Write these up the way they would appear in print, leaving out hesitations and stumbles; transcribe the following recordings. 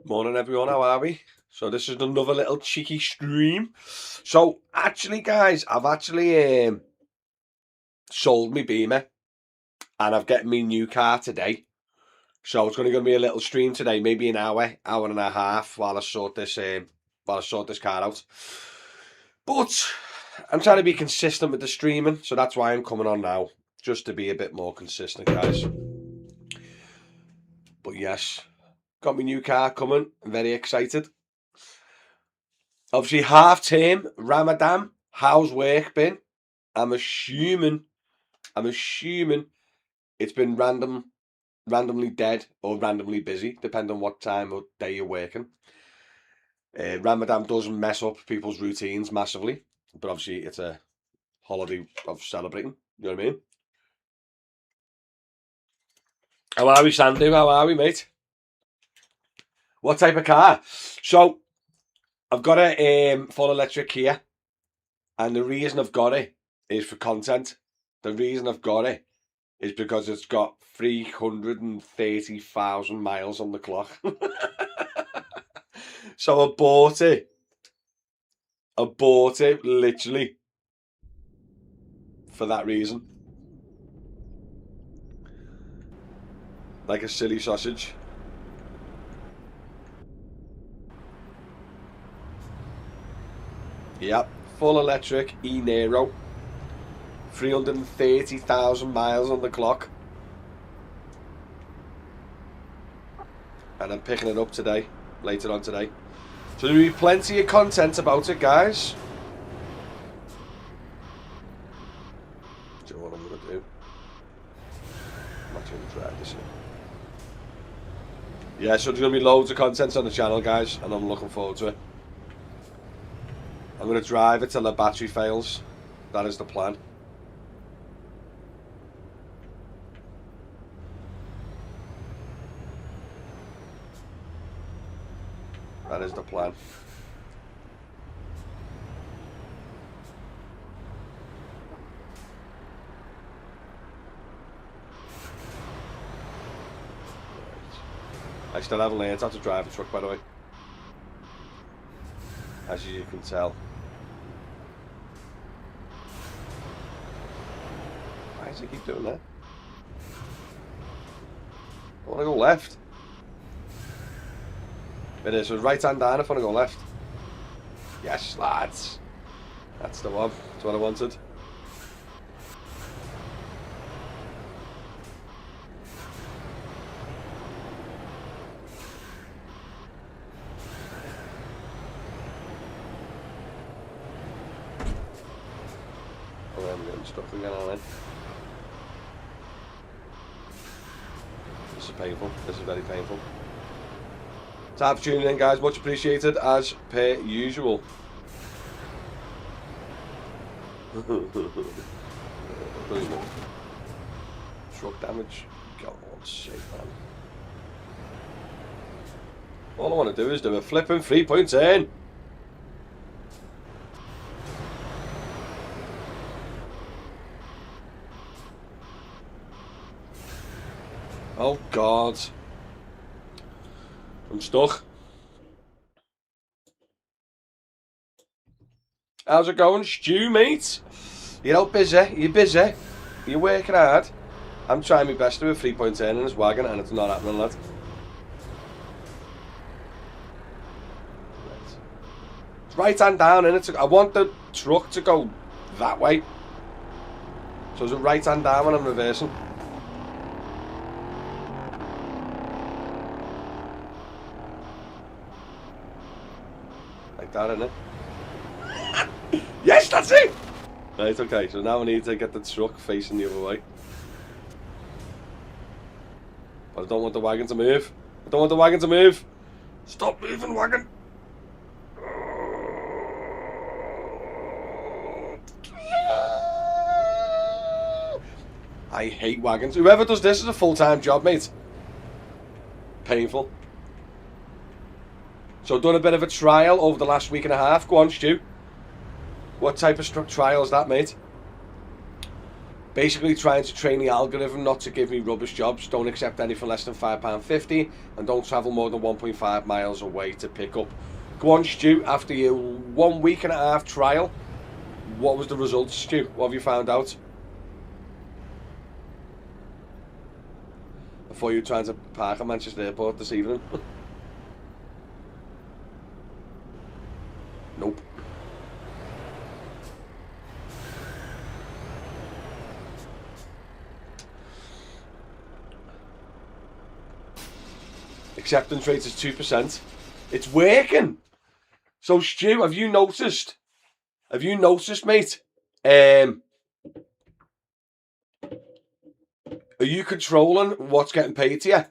Morning everyone, how are we? So this is another little cheeky stream. So actually guys, I've actually sold me Beamer and I've got me new car today. So it's going to be a little stream today, maybe an hour and a half while I sort this car out. But I'm trying to be consistent with the streaming, so that's why I'm coming on now, just to be a bit more consistent, guys. But yes, got my new car coming. I'm very excited. Obviously, half term, Ramadan. How's work been? I'm assuming it's been randomly dead or randomly busy, depending on what time of day you're working. Ramadan doesn't mess up people's routines massively, but obviously it's a holiday of celebrating. You know what I mean? How are we, Sandu? How are we, mate? What type of car? So I've got a full electric Kia, and the reason I've got it is for content. The reason I've got it is because it's got 330,000 miles on the clock. So I bought it literally for that reason. Like a silly sausage. Yep, full electric e-Nero. 330,000 miles on the clock. And I'm picking it up today, later on today. So there'll be plenty of content about it, guys. Do you know what I'm going to do? I'm actually going to drive this in. Yeah, so there's going to be loads of content on the channel, guys, and I'm looking forward to it. I'm going to drive it till the battery fails. That is the plan. That is the plan. I still haven't learned how to drive a truck, by the way. As you can tell. Why does it keep doing that? I want to go left. It is, so right hand down if I want to go left. Yes, lads. That's the one. That's what I wanted. Oh, I'm getting stuck again, aren't I? This is painful. This is very painful. Time for tuning in, guys. Much appreciated, as per usual. Truck damage. God's sake, man. All I want to do is do a flipping 3.10. Oh, God. I'm stuck. How's it going, Stu, mate? You're out busy? You're busy? You're working hard? I'm trying my best to do a 3.10 in this wagon and it's not happening, lad. It's right hand down, innit? I want the truck to go that way. So is it right hand down when I'm reversing? Like that, innit? Yes, that's it! Right, okay, so now I need to get the truck facing the other way. But I don't want the wagon to move. I don't want the wagon to move. Stop moving, wagon. I hate wagons. Whoever does this is a full-time job, mate. Painful. So I've done a bit of a trial over the last week and a half. Go on, Stu. What type of trial is that, mate? Basically trying to train the algorithm not to give me rubbish jobs. Don't accept anything less than £5.50 and don't travel more than 1.5 miles away to pick up. Go on, Stu, after your 1 week and a half trial, what was the results, Stu? What have you found out? Before you trying to park at Manchester Airport this evening? Nope. Acceptance rate is 2%. It's working. So, Stu, have you noticed? Have you noticed, mate? Are you controlling what's getting paid to you?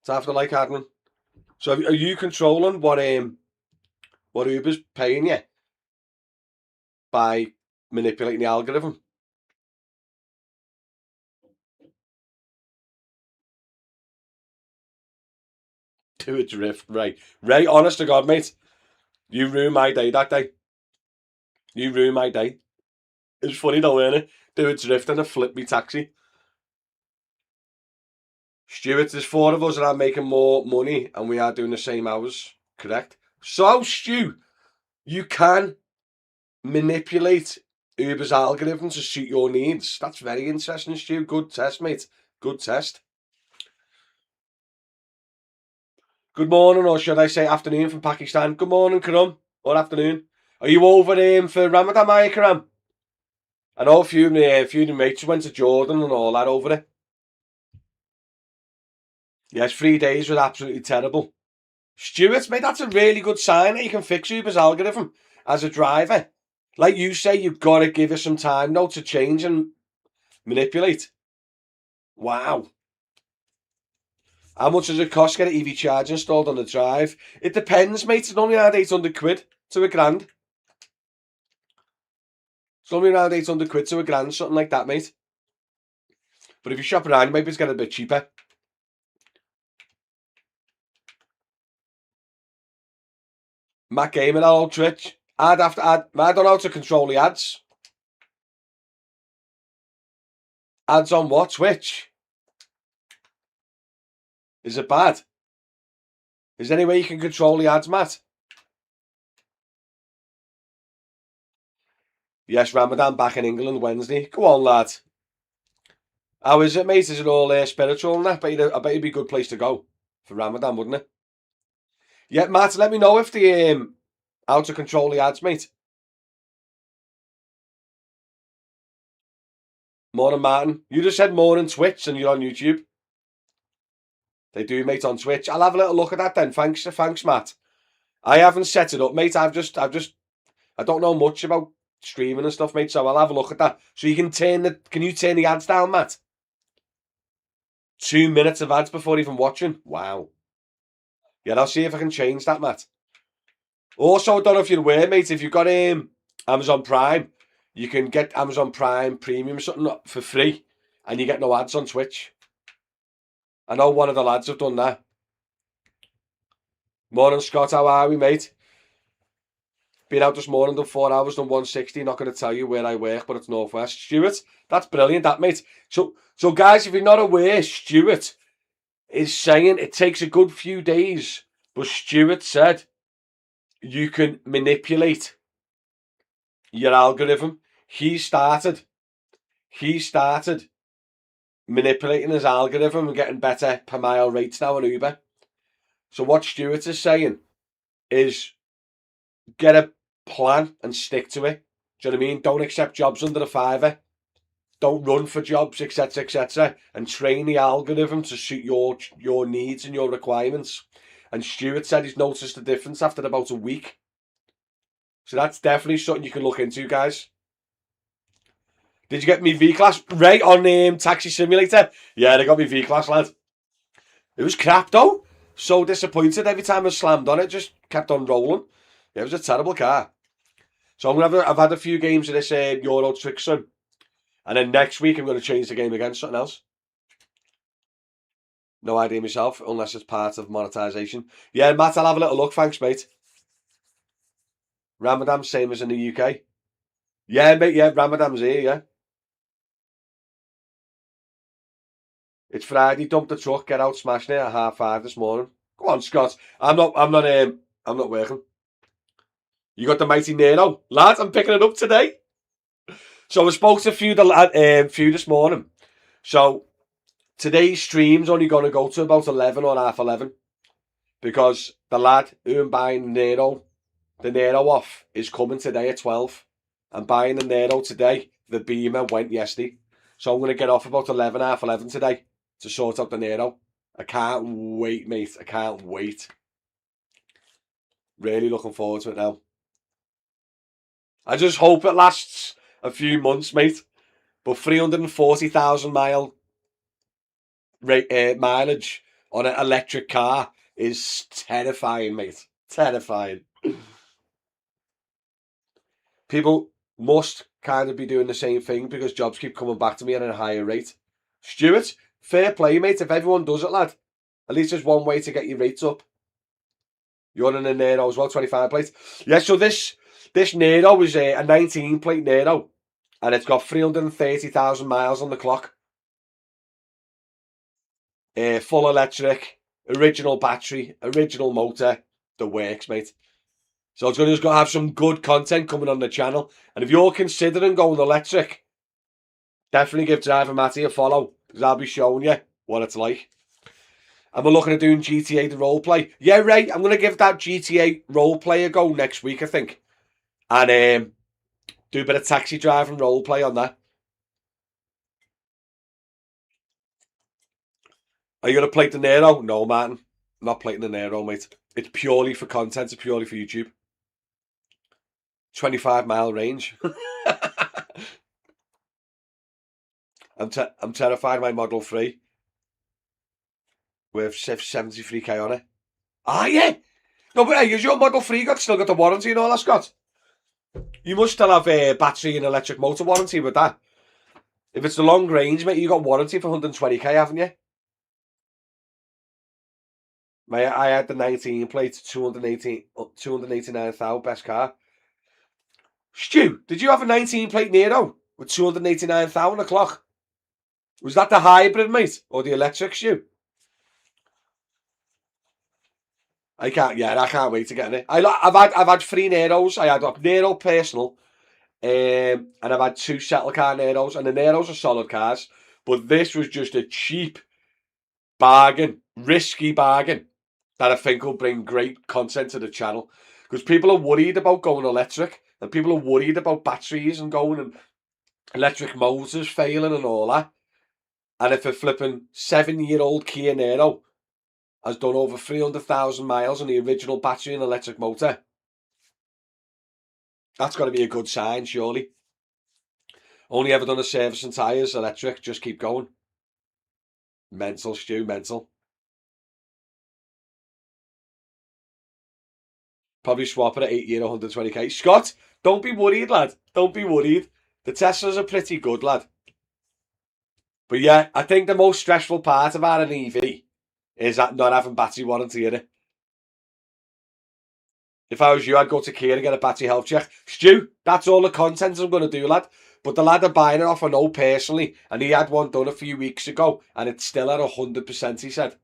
It's after like admin. So, are you controlling what Uber's paying you by manipulating the algorithm? Do a drift, Ray. Ray, honest to God, mate, you ruined my day that day. You ruined my day. It's funny though, isn't it? Do a drift and a flip me taxi. Stuart, there's 4 of us and I'm making more money and we are doing the same hours, correct? So, Stu, you can manipulate Uber's algorithm to suit your needs. That's very interesting, Stu. Good test, mate. Good test. Good morning, or should I say afternoon from Pakistan. Good morning, Karam. Or afternoon. Are you over for Ramadan, are you, Karam? I know a few of the mates went to Jordan and all that over it. Yes, 3 days was absolutely terrible. Stuart, mate, that's a really good sign that you can fix Uber's algorithm as a driver. Like you say, you've got to give it some time, though, to change and manipulate. Wow. How much does it cost to get an EV charge installed on the drive? It depends, mate. It's only around 800 quid to £1,000. It's only around 800 quid to £1,000, something like that, mate. But if you shop around, you might be able to get it a bit cheaper. Matt Gaming, hello, Twitch. I'd have to add. I don't know how to control the ads. Ads on what? Twitch? Is it bad? Is there any way you can control the ads, Matt? Yes, Ramadan back in England Wednesday. Go on, lad. How is it, mate? Is it all spiritual and that? I bet it'd be a good place to go for Ramadan, wouldn't it? Yeah, Matt, let me know if the how to control the ads, mate. Morning, Martin. You just said morning Twitch and you're on YouTube. They do, mate, on Twitch. I'll have a little look at that then. Thanks, Matt. I haven't set it up, mate. I don't know much about streaming and stuff, mate. So I'll have a look at that. So you can can you turn the ads down, Matt? 2 minutes of ads before even watching. Wow. Yeah, I'll see if I can change that, Matt. Also, I don't know if you're aware, mate. If you've got Amazon Prime, you can get Amazon Prime Premium something for free, and you get no ads on Twitch. I know one of the lads have done that. Morning, Scott. How are we, mate? Been out this morning, done 4 hours, done 160. Not going to tell you where I work, but it's Northwest. Stuart, that's brilliant, that, mate. So guys, if you're not aware, Stuart is saying it takes a good few days, but Stuart said you can manipulate your algorithm. He started manipulating his algorithm and getting better per mile rates now on Uber. So what Stuart is saying is get a plan and stick to it. Do you know what I mean? Don't accept jobs under a fiver. Don't run for jobs, etc., etc. And train the algorithm to suit your needs and your requirements. And Stuart said he's noticed the difference after about a week. So that's definitely something you can look into, guys. Did you get me V-Class? Right on Taxi Simulator? Yeah, they got me V-Class, lad. It was crap, though. So disappointed. Every time I slammed on it, just kept on rolling. Yeah, it was a terrible car. So I've had a few games of this Euro Trick Sim. And then next week, I'm going to change the game again, something else. No idea myself, unless it's part of monetization. Yeah, Matt, I'll have a little look. Thanks, mate. Ramadan, same as in the UK. Yeah, mate, yeah, Ramadan's here, yeah. It's Friday, dump the truck, get out, smashing it at 5:30 this morning. Go on, Scott. I'm not working. You got the mighty Nero. Lad, I'm picking it up today. So I spoke to a few this morning. So today's stream's only going to go to about 11 or half 11 because the lad who I'm buying the Nero off, is coming today at 12. I'm buying the Nero today. The Beamer went yesterday. So I'm going to get off about 11, half 11 today to sort out the Nero. I can't wait, mate. I can't wait. Really looking forward to it now. I just hope it lasts a few months, mate. But 340,000 mileage on an electric car is terrifying, mate. Terrifying. People must kind of be doing the same thing because jobs keep coming back to me at a higher rate. Stuart, fair play, mate. If everyone does it, lad, at least there's one way to get your rates up. You're in a Nero as well, 25 plate. Yeah, so this Nero is a 19 plate Nero, and it's got 330,000 miles on the clock. Full electric, original battery, original motor, the works, mate. So it's going to have some good content coming on the channel. And if you're considering going electric, definitely give Driver Matty a follow, because I'll be showing you what it's like. And we're looking at doing GTA the roleplay. Yeah, Ray, I'm going to give that GTA roleplay a go next week, I think. And do a bit of taxi driving roleplay on that. Are you going to plate the Nero? No, Martin. I'm not plating the Nero, mate. It's purely for content. It's purely for YouTube. 25-mile range. I'm terrified of my Model 3 with 73k on it. Ah, yeah. No, but hey, has your Model 3 still got the warranty and all that, Scott? You must still have a battery and electric motor warranty with that. If it's the long range, mate, you got warranty for 120k, haven't you? Mate, I had the 19 plate, 289,000, best car. Stu, did you have a 19 plate Nero with 289,000 a clock? Was that the hybrid, mate, or the electric, Stu? I can't wait to get in it. I've had 3 Neros. I had a Nero personal, and I've had 2 settle car Neros, and the Neros are solid cars. But this was just a cheap bargain, risky bargain that I think will bring great content to the channel. Because people are worried about going electric, and people are worried about batteries and going and electric motors failing and all that. And if a flipping 7-year-old Kia Nero has done over 300,000 miles on the original battery and electric motor, that's got to be a good sign, surely. Only ever done a service and tyres, electric, just keep going. Mental, Stu, mental. Probably swap it at 8 year, 120k. Scott, don't be worried, lad. Don't be worried. The Teslas are pretty good, lad. But yeah, I think the most stressful part about an EV is that not having battery warranty in it. If I was you, I'd go to Kia and get a battery health check. Stu, that's all the content I'm going to do, lad. But the lad I'm buying it off, I know personally, and he had one done a few weeks ago, and it's still at 100%, he said.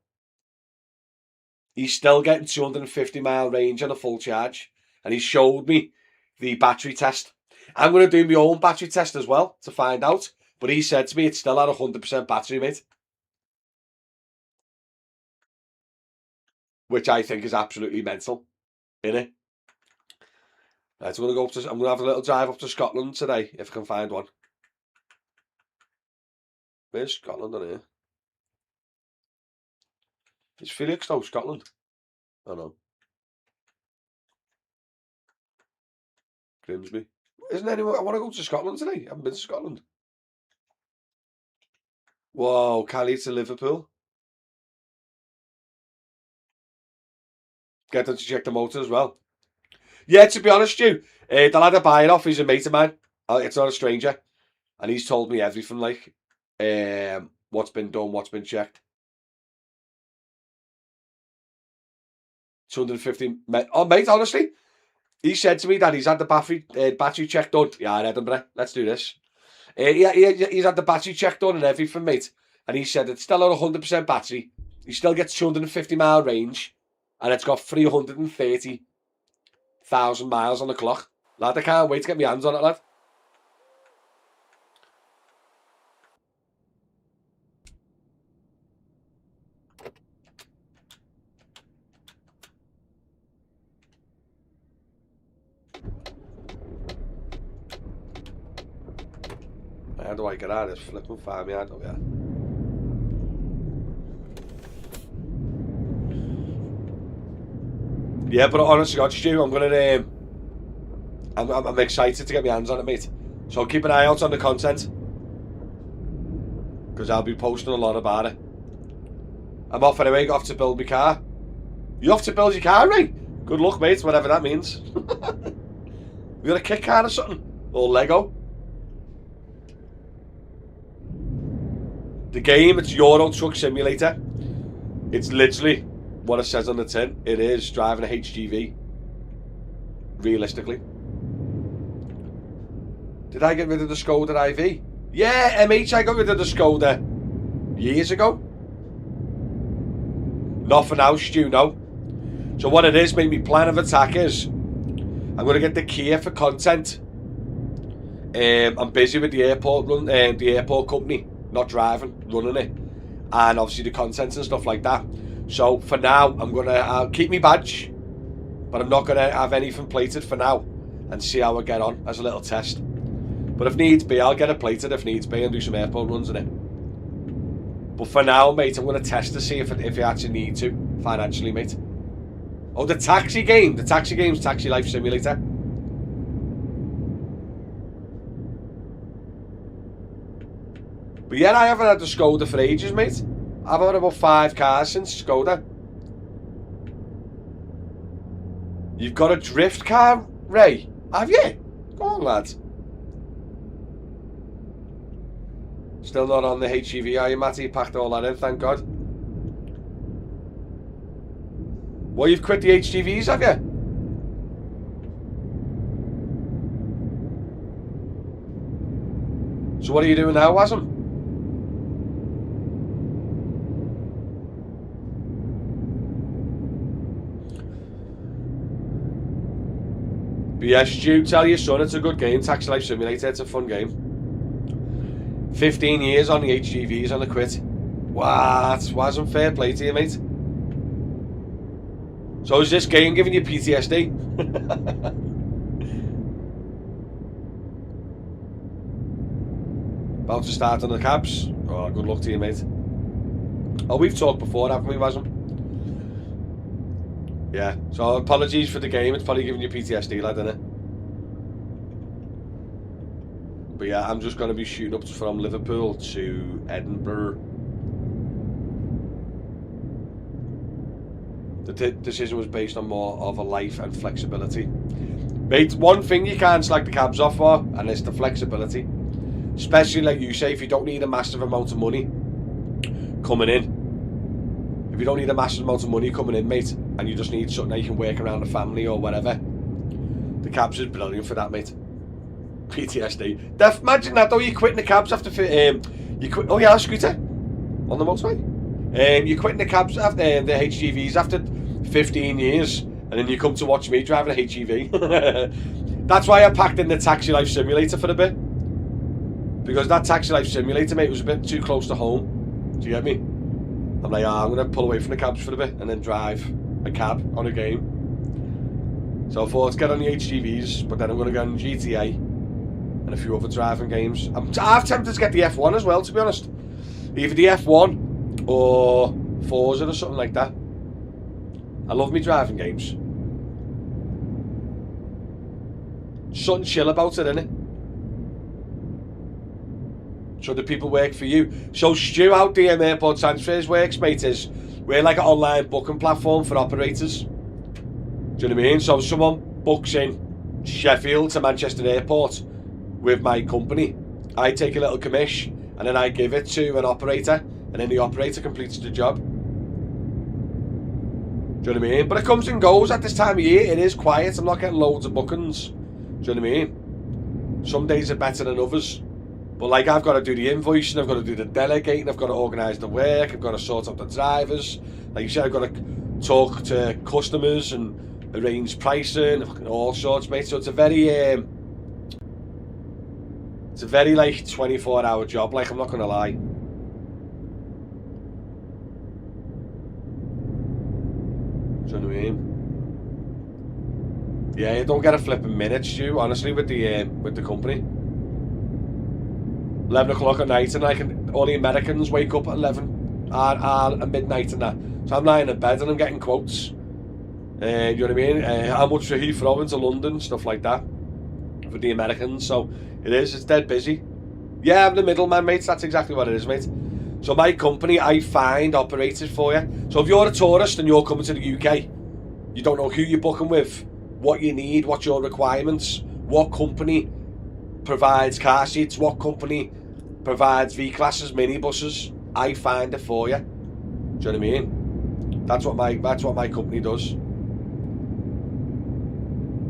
He's still getting 250-mile range on a full charge. And he showed me the battery test. I'm going to do my own battery test as well to find out. But he said to me it's still at 100% battery, mate. Which I think is absolutely mental, innit? Right, I'm going to have a little drive up to Scotland today, if I can find one. Where's Scotland on here? It's Felixstowe, Scotland. I know. Grimsby. Isn't anyone? I want to go to Scotland today. I haven't been to Scotland. Whoa, Cali to Liverpool. Get them to check the motor as well. Yeah, to be honest, Stu, the lad I buy it off is a mate of mine. It's not a stranger. And he's told me everything, like, what's been done, what's been checked. 250. Oh, mate, honestly, he said to me that he's had the battery check done. Yeah, in Edinburgh. Let's do this. He's had the battery check done and everything, mate. And he said it's still on 100% battery. He still gets 250-mile range. And it's got 330,000 miles on the clock. Lad, I can't wait to get my hands on it, lad. How do I get out of this flipping farmyard over here? Yeah, but honestly, God, Stu, I'm gonna. I'm excited to get my hands on it, mate. So keep an eye out on the content, because I'll be posting a lot about it. I'm off anyway. Off to build my car. You off to build your car, Ray? Good luck, mate. Whatever that means. You got a kit car or something, or Lego? The game, it's Euro Truck Simulator. It's literally what it says on the tin. It is driving a HGV. Realistically. Did I get rid of the Skoda IV? Yeah, MH, I got rid of the Skoda years ago. Not for now, Stu, no. So what it is, mate, my plan of attack is I'm going to get the Kia for content. I'm busy with the airport the airport company. Not driving, running it, and obviously the content and stuff like that. So for now, I'm gonna keep my badge, but I'm not gonna have anything plated for now, and see how I get on as a little test. But if needs be, I'll get it plated if needs be and do some airport runs in it. But for now, mate, I'm gonna test to see if you actually need to financially, mate. Oh, the taxi game, game's Taxi Life Simulator. But yeah, I haven't had the Skoda for ages, mate. I've had about 5 cars since Skoda. You've got a drift car, Ray? Have you? Go on, lad. Still not on the HGV, are you, Matty? You packed all that in, thank God. Well, you've quit the HGVs, have you? So what are you doing now, Wasm? But yeah, Stu, tell your son it's a good game. Taxi Life Simulator, it's a fun game. 15 years on the HGVs on the quit. What? Wasn't fair play to you, mate. So is this game giving you PTSD? About to start on the cabs? Oh, good luck to you, mate. Oh, we've talked before, haven't we, Wasm? Yeah, so apologies for the game. It's probably giving you PTSD, lad, isn't it? But yeah, I'm just going to be shooting up from Liverpool to Edinburgh. The decision was based on more of a life and flexibility. Mate, one thing you can't slag the cabs off for, and it's the flexibility. Especially, like you say, if you don't need a massive amount of money coming in. If you don't need a massive amount of money coming in, mate, and you just need something that you can work around the family or whatever, the cabs is brilliant for that, mate. PTSD. Imagine that though, you're quitting the cabs after you quit. Oh yeah, scooter on the motorway. You're quitting the cabs after the HGVs after 15 years, and then you come to watch me driving a HGV. That's why I packed in the Taxi Life Simulator for a bit, because that Taxi Life Simulator, mate, was a bit too close to home. Do you get me? I'm like, I'm gonna pull away from the cabs for a bit and then drive a cab on a game. So I thought, let's get on the HGVs, but then I'm gonna go on GTA and a few other driving games. I'm tempted to get the F1 as well, to be honest. Either the F1 or Forza or something like that. I love me driving games. Something chill about it, innit? So the people work for you. So Stu, how DM Airport Transfers works, mate, is we're like an online booking platform for operators. Do you know what I mean? So if someone books in Sheffield to Manchester Airport with my company, I take a little commish and then I give it to an operator, and then the operator completes the job. Do you know what I mean? But it comes and goes at this time of year. It is quiet. I'm not getting loads of bookings. Do you know what I mean? Some days are better than others. But like, I've got to do the invoicing, I've got to do the delegating, I've got to organise the work, I've got to sort out the drivers. Like you said, I've got to talk to customers and arrange pricing, all sorts, mate. So it's a very like 24-hour job. Like, I'm not gonna lie. Do you know what I mean? Yeah, you don't get a flipping minute, Stu. Honestly, with the company. 11 o'clock at night, and all the Americans wake up at 11 at midnight and that. So I'm lying in bed and I'm getting quotes. You know what I mean? How much for Heathrow into London, stuff like that, for the Americans. So it's dead busy. Yeah, I'm the middleman, mate. That's exactly what it is, mate. So my company, I find operators for you. So if you're a tourist and you're coming to the UK, you don't know who you're booking with, what you need, what's your requirements, what company provides car seats, what company provides V-classes, minibuses, I find it for you. Do you know what I mean? That's what my company does.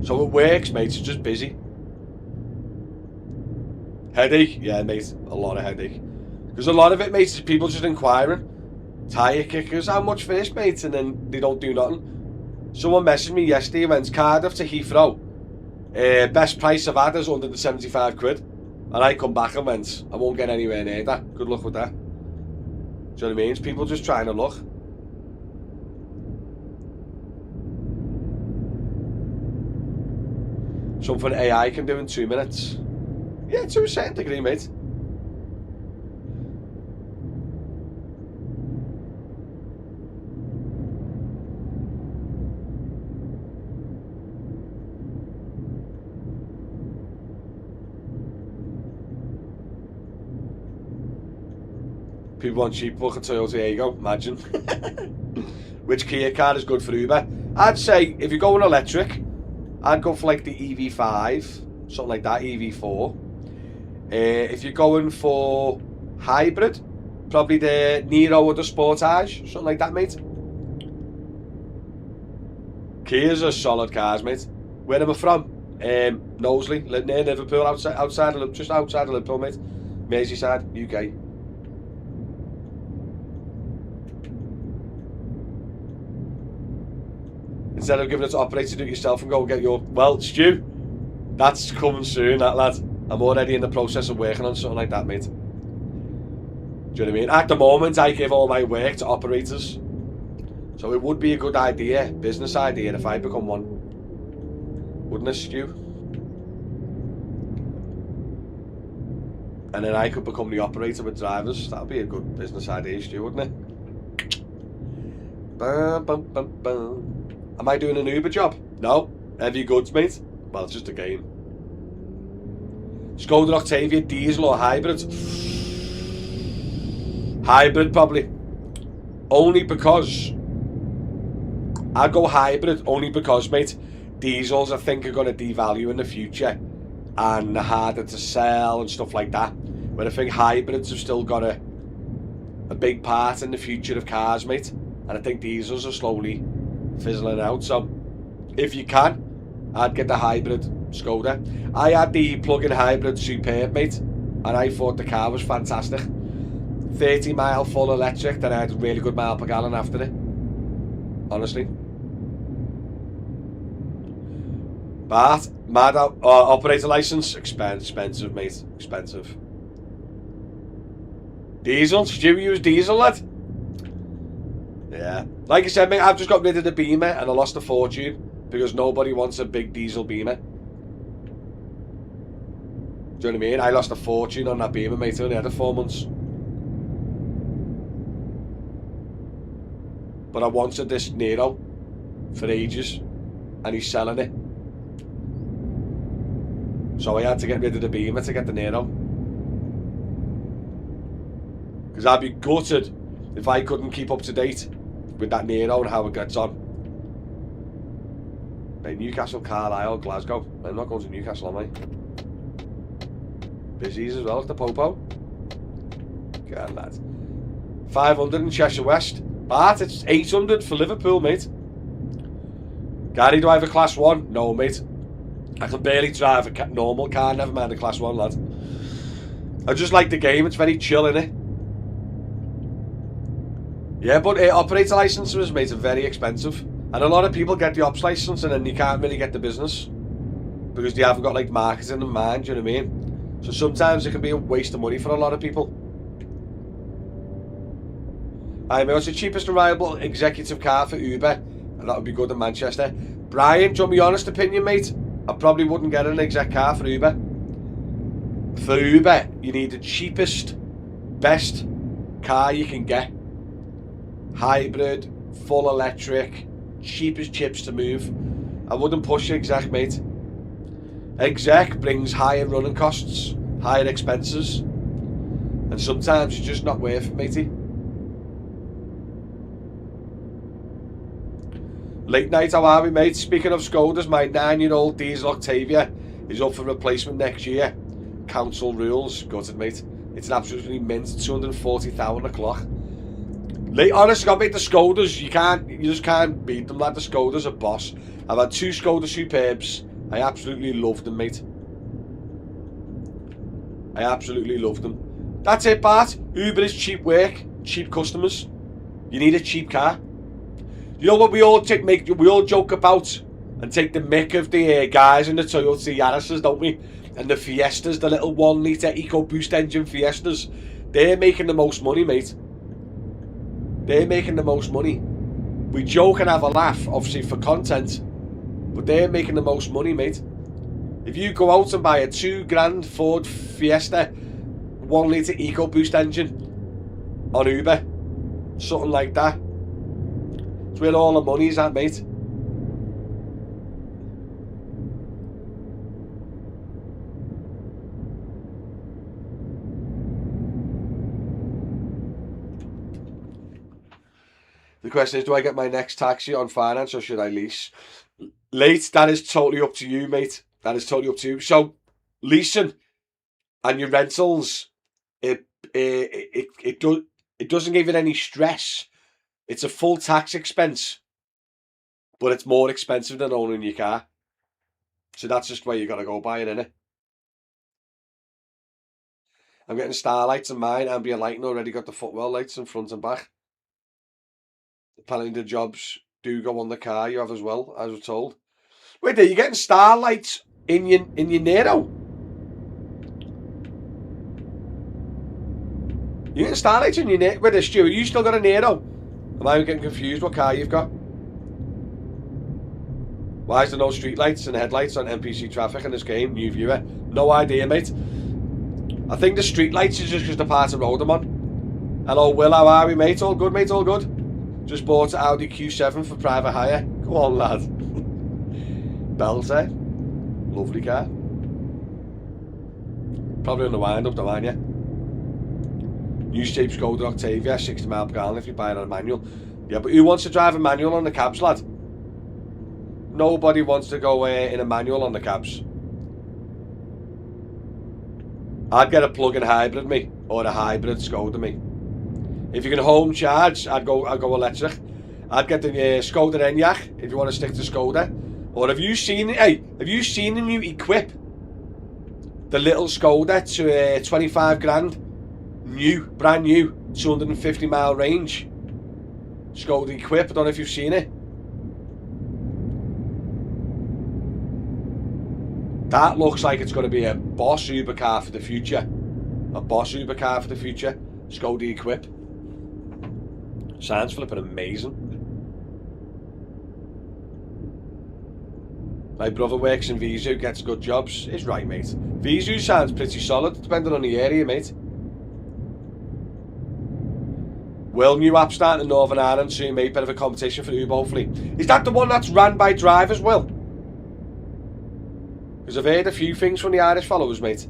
So it works, mate. It's just busy. Headache? Yeah, mate. A lot of headache. Because a lot of it, mate, is people just inquiring. Tyre kickers, how much for this, mate? And then they don't do nothing. Someone messaged me yesterday, went Cardiff to Heathrow. Best price I've had is £175. And I come back and went, I won't get anywhere near that. Good luck with that. Do you know what I mean? It's people just trying to look. Something AI can do in 2 minutes. Yeah, to a certain degree, mate. People want cheap, look at Toyota Ego, imagine. Which Kia car is good for Uber? I'd say, if you're going electric, I'd go for like the EV5, something like that, EV4. If you're going for hybrid, probably the Niro or the Sportage, something like that, mate. Kias are solid cars, mate. Where am I from? Knowsley, near Liverpool, just outside of Liverpool, mate. Merseyside, UK. Instead of giving it to operator to do it yourself and go get your... Well, Stu, that's coming soon, that lad. I'm already in the process of working on something like that, mate. Do you know what I mean? At the moment, I give all my work to operators. So it would be a good idea, business idea, if I become one. Wouldn't it, Stu? And then I could become the operator with drivers. That would be a good business idea, Stu, wouldn't it? Bum, bum, bum, bum. Am I doing an Uber job? No. Heavy goods, mate. Well, it's just a game. Skoda Octavia, diesel or hybrid? Hybrid, probably. Only because... I'd go hybrid, only because, mate, diesels, I think, are going to devalue in the future. And they're harder to sell and stuff like that. But I think hybrids have still got a big part in the future of cars, mate. And I think diesels are slowly fizzling out. So if you can, I'd get the hybrid Skoda. I had the plug-in hybrid Superb, mate, and I thought the car was fantastic. 30 mile full electric, then I had a really good mile per gallon after it, honestly. But mad operator license, expensive, mate, expensive. Diesel, did you use diesel, lad? Yeah. Like I said, mate, I've just got rid of the Beamer and I lost a fortune because nobody wants a big diesel Beamer. Do you know what I mean? I lost a fortune on that Beamer, mate. I only had it 4 months. But I wanted this Nero for ages and he's selling it. So I had to get rid of the Beamer to get the Nero. Because I'd be gutted if I couldn't keep up to date with that Nero and how it gets on. Hey, Newcastle, Carlisle, Glasgow. I'm not going to Newcastle, am I? Busy's as well as the Popo. God, lad. 500 in Cheshire West. But it's 800 for Liverpool, mate. Gary, do I have a class 1? No, mate. I can barely drive a normal car, never mind a class 1, lad. I just like the game, it's very chill, innit? Yeah, but operator licenses, mate, are very expensive. And a lot of people get the ops license and then you can't really get the business. Because they haven't got, like, marketing in mind, do you know what I mean? So sometimes it can be a waste of money for a lot of people. Mate, what's the cheapest and reliable executive car for Uber? And that would be good in Manchester. Brian, do you want my honest opinion, mate? I probably wouldn't get an exec car for Uber. For Uber, you need the cheapest, best car you can get. Hybrid, full electric, cheapest chips to move. I wouldn't push exec, mate. Exec brings higher running costs, higher expenses, and sometimes it's just not worth it, matey. Late night, how are we, mate? Speaking of Skodas, my 9-year-old diesel Octavia is up for replacement next year. Council rules, gutted, mate. It's an absolutely mint 240,000 a clock. Late, honest, God, mate, the Skodas, you just can't beat them. Like the Skodas are boss. I've had 2 Skoda Superbs. I absolutely love them, mate. I absolutely love them. That's it, Bart. Uber is cheap work, cheap customers. You need a cheap car. You know what we all joke about and take the mick of the guys in the Toyota Yaris's, don't we? And the Fiestas, the little 1-litre EcoBoost engine Fiestas. They're making the most money, mate. They're making the most money. We joke and have a laugh, obviously for content, but they're making the most money, mate. If you go out and buy a $2,000 Ford Fiesta 1-litre EcoBoost engine on Uber, something like that, it's where all the money's at, mate. The question is, do I get my next taxi on finance or should I lease? Late, that is totally up to you, mate. That is totally up to you. So, leasing and your rentals, it doesn't give it any stress. It's a full tax expense, but it's more expensive than owning your car. So that's just where you got to go by it, innit? I'm getting starlights in mine. Ambient lighting already got the footwell lights in front and back. Apparently the jobs do go on the car you have as well, as we're told. Wait there, you're getting starlights in your Nero? You're getting starlights in your Nero? Wait there, Stu, you still got a Nero? Am I getting confused what car you've got? Why is there no street lights and headlights on NPC traffic in this game? New viewer. No idea, mate. I think the street lights is just because the part of road I'm on. Hello, Will, how are we, mate? All good, mate, all good. Just bought an Audi Q7 for private hire. Go on, lad. Belter. Lovely car. Probably on the wind-up, though, aren't you? New shape Skoda Octavia, 60 mile per gallon if you buy it on a manual. Yeah, but who wants to drive a manual on the cabs, lad? Nobody wants to go in a manual on the cabs. I'd get a plug-in hybrid, me, or a hybrid Skoda, me. If you can home charge, I'd go electric. I'd get the Skoda Enyaq if you want to stick to Skoda. Or have you seen the new Equip? The little Skoda to 25 grand, new, brand new, 250 mile range. Skoda Equip. I don't know if you've seen it. That looks like it's going to be a boss Uber car for the future. A boss Uber car for the future. Skoda Equip. Sounds flipping amazing. My brother works in Visu, gets good jobs. It's right, mate. Visu sounds pretty solid, depending on the area, mate. Will, new app starting in Northern Ireland soon, mate. Bit of a competition for Uber, hopefully. Is that the one that's ran by drivers, Will? Because I've heard a few things from the Irish followers, mate.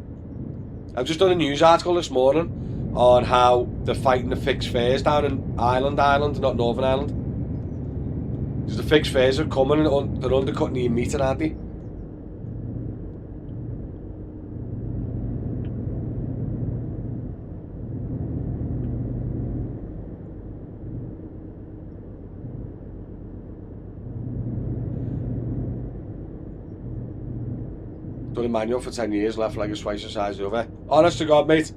I've just done a news article this morning on how they're fighting the fixed fares down in Ireland, not Northern Ireland. Because the fixed fares are coming and they're undercutting the meter, aren't they? Done a manual for 10 years, left leg is twice the size of the other. Honest to God, mate,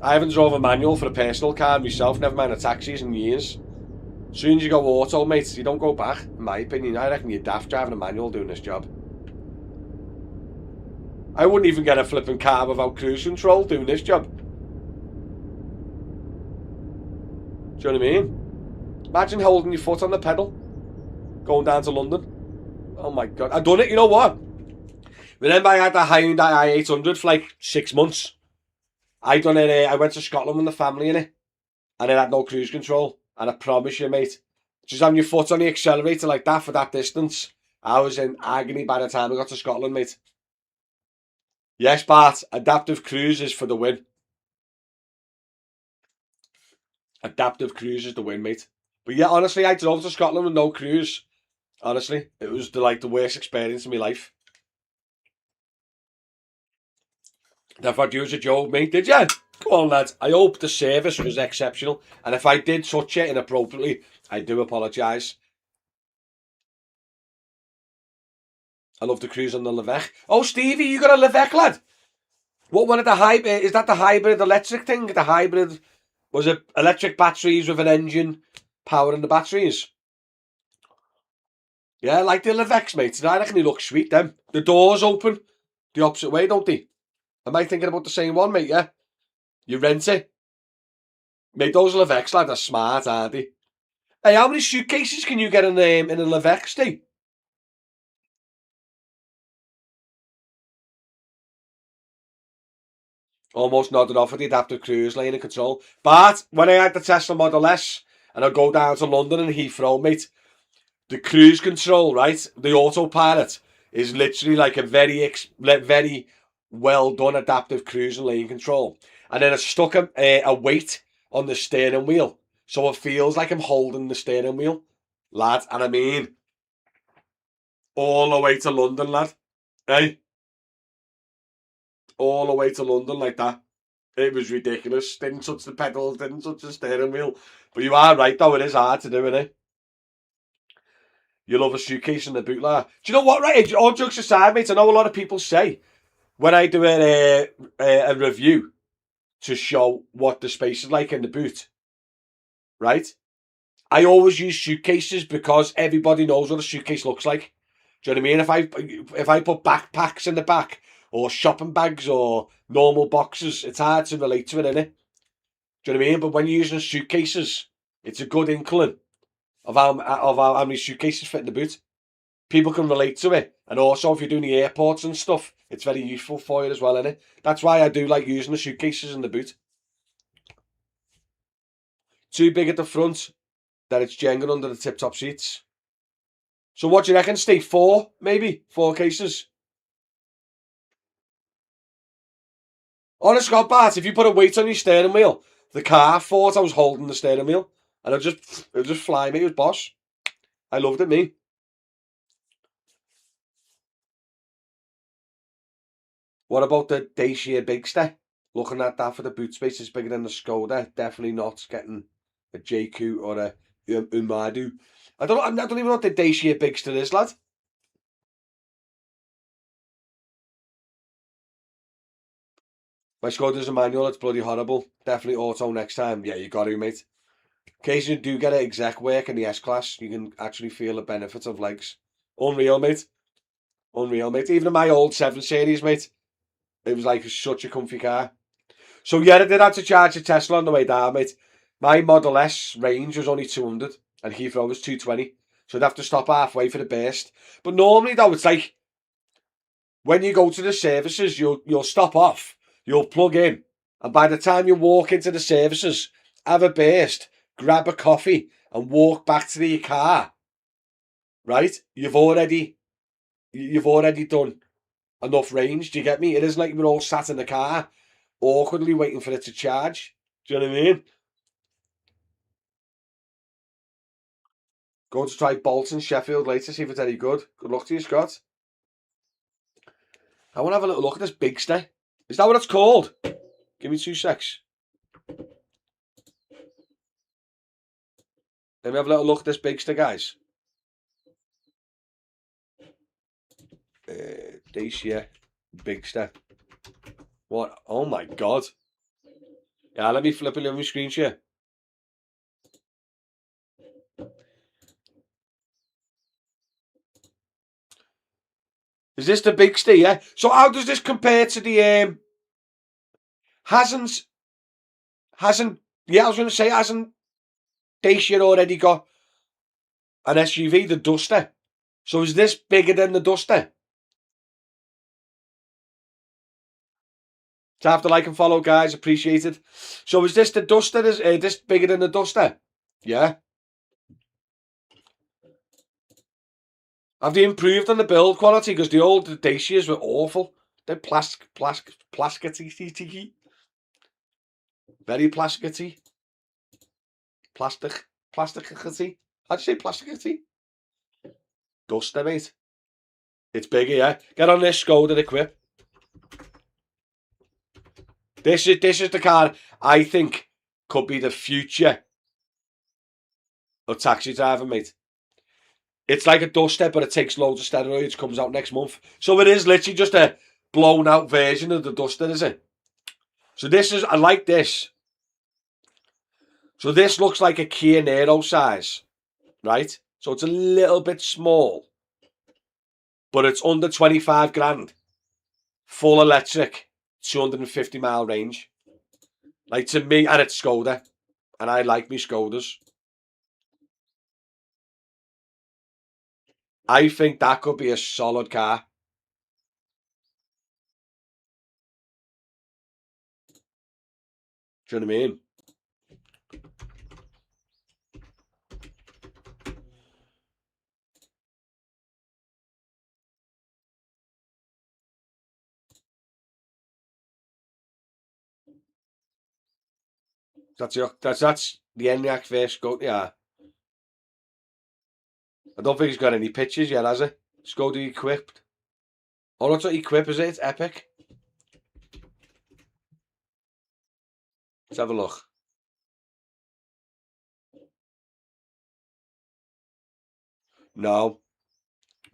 I haven't drove a manual for a personal car myself, never mind a taxis in years. As soon as you go auto, mate, you don't go back, in my opinion. I reckon you're daft driving a manual doing this job. I wouldn't even get a flipping car without cruise control doing this job. Do you know what I mean? Imagine holding your foot on the pedal, going down to London. Oh my God, I've done it, you know what? Remember I had that Hyundai i800 for like 6 months? I done it, I went to Scotland with the family in it, and it had no cruise control. And I promise you, mate, just having your foot on the accelerator like that for that distance, I was in agony by the time I got to Scotland, mate. Yes, Bart, adaptive cruise is for the win. Adaptive cruise is the win, mate. But yeah, honestly, I drove to Scotland with no cruise. Honestly, it was the worst experience of my life. I thought you was a joke, mate, did you? Come on, lads. I hope the service was exceptional. And if I did touch it inappropriately, I do apologise. I love the cruise on the Levec. Oh, Stevie, you got a Levec, lad? What one of the hybrid? Is that the hybrid electric thing? The hybrid, was it electric batteries with an engine powering the batteries? Yeah, I like the Levecs, mate. I reckon they look sweet, them. The doors open the opposite way, don't they? Am I thinking about the same one, mate, yeah? You rent it. Mate, those Levecs, lad, are smart, aren't they? Hey, how many suitcases can you get in a Levec, Steve? Almost nodded off at the adaptive cruise lane and control. But when I had the Tesla Model S and I go down to London and Heathrow, mate, the cruise control, right, the autopilot is literally like a very well done adaptive cruise and lane control. And then I stuck a weight on the steering wheel, so it feels like I'm holding the steering wheel, lad. And I mean, all the way to London, lad. Hey, all the way to London like that. It was ridiculous. Didn't touch the pedals, didn't touch the steering wheel. But you are right, though. It is hard to do, isn't it? You love a suitcase in the boot, lad. Do you know what, right? All jokes aside, mate, I know a lot of people say when I do a review to show what the space is like in the boot, right? I always use suitcases because everybody knows what a suitcase looks like. Do you know what I mean? If I put backpacks in the back or shopping bags or normal boxes, it's hard to relate to it, innit? Do you know what I mean? But when you're using suitcases, it's a good inkling of how many suitcases fit in the boot. People can relate to it. And also, if you're doing the airports and stuff, it's very useful for you as well, innit? That's why I do like using the suitcases in the boot. Too big at the front, that it's jangling under the tip-top seats. So what do you reckon, Steve? 4, maybe? 4 cases? Honest God, Bart, if you put a weight on your steering wheel, the car thought I was holding the steering wheel. And it would just fly me, it was boss. I loved it, me. What about the Dacia Bigster? Looking at that for the boot space, it's bigger than the Skoda. Definitely not getting a JQ or a Umadu. I don't even know what the Dacia Bigster is, lad. My Skoda's a manual, it's bloody horrible. Definitely auto next time. Yeah, you got to, mate. In case you do get it exec work in the S-Class, you can actually feel the benefits of legs. Unreal, mate. Unreal, mate. Even in my old 7 Series, mate, it was like such a comfy car. So yeah, I did have to charge a Tesla on the way down, mate. My Model S range was only 200 and Heathrow was 220. So I'd have to stop halfway for the burst. But normally though, it's like when you go to the services, you'll stop off, you'll plug in, and by the time you walk into the services, have a burst, grab a coffee, and walk back to your car. Right? You've already done enough range. Do you get me? It isn't like we're all sat in the car awkwardly waiting for it to charge. Do you know what I mean? Going to try Bolton Sheffield later, see if it's any good. Good luck to you, Scott. I want to have a little look at this Bigster. Is that what it's called? Give me 2 secs. Let me have a little look at this Bigster, guys. Dacia Big step. What? Oh my God. Yeah, let me flip it on my screen share. Is this the big stay? Yeah. So how does this compare to the hasn't? Yeah, I was going to say hasn't Dacia already got an SUV, the Duster? So is this bigger than the Duster? Tap the like and follow, guys. Appreciate it. So is this the Duster? Is this bigger than the Duster? Yeah. Have they improved on the build quality? Because the old Dacias were awful. They're plasticky. Very plasticky. Plasticity. How'd you say plasticky? Duster, mate. It's bigger, yeah. Get on this Skoda Equip. This is the car I think could be the future of taxi driving, mate. It's like a Duster, but it takes loads of steroids. Comes out next month, so it is literally just a blown out version of the Duster, is it? So I like this. So this looks like a Kia Niro size, right? So it's a little bit small, but it's under 25 grand. Full electric, 250-mile range. Like, to me, and it's Skoda, and I like me Skodas. I think that could be a solid car. Do you know what I mean? That's the ENIAC first Skoda. Yeah. I don't think he's got any pictures yet, has he? Skoda Equipped. Oh, that's not Equip, is it? It's Epic. Let's have a look. No,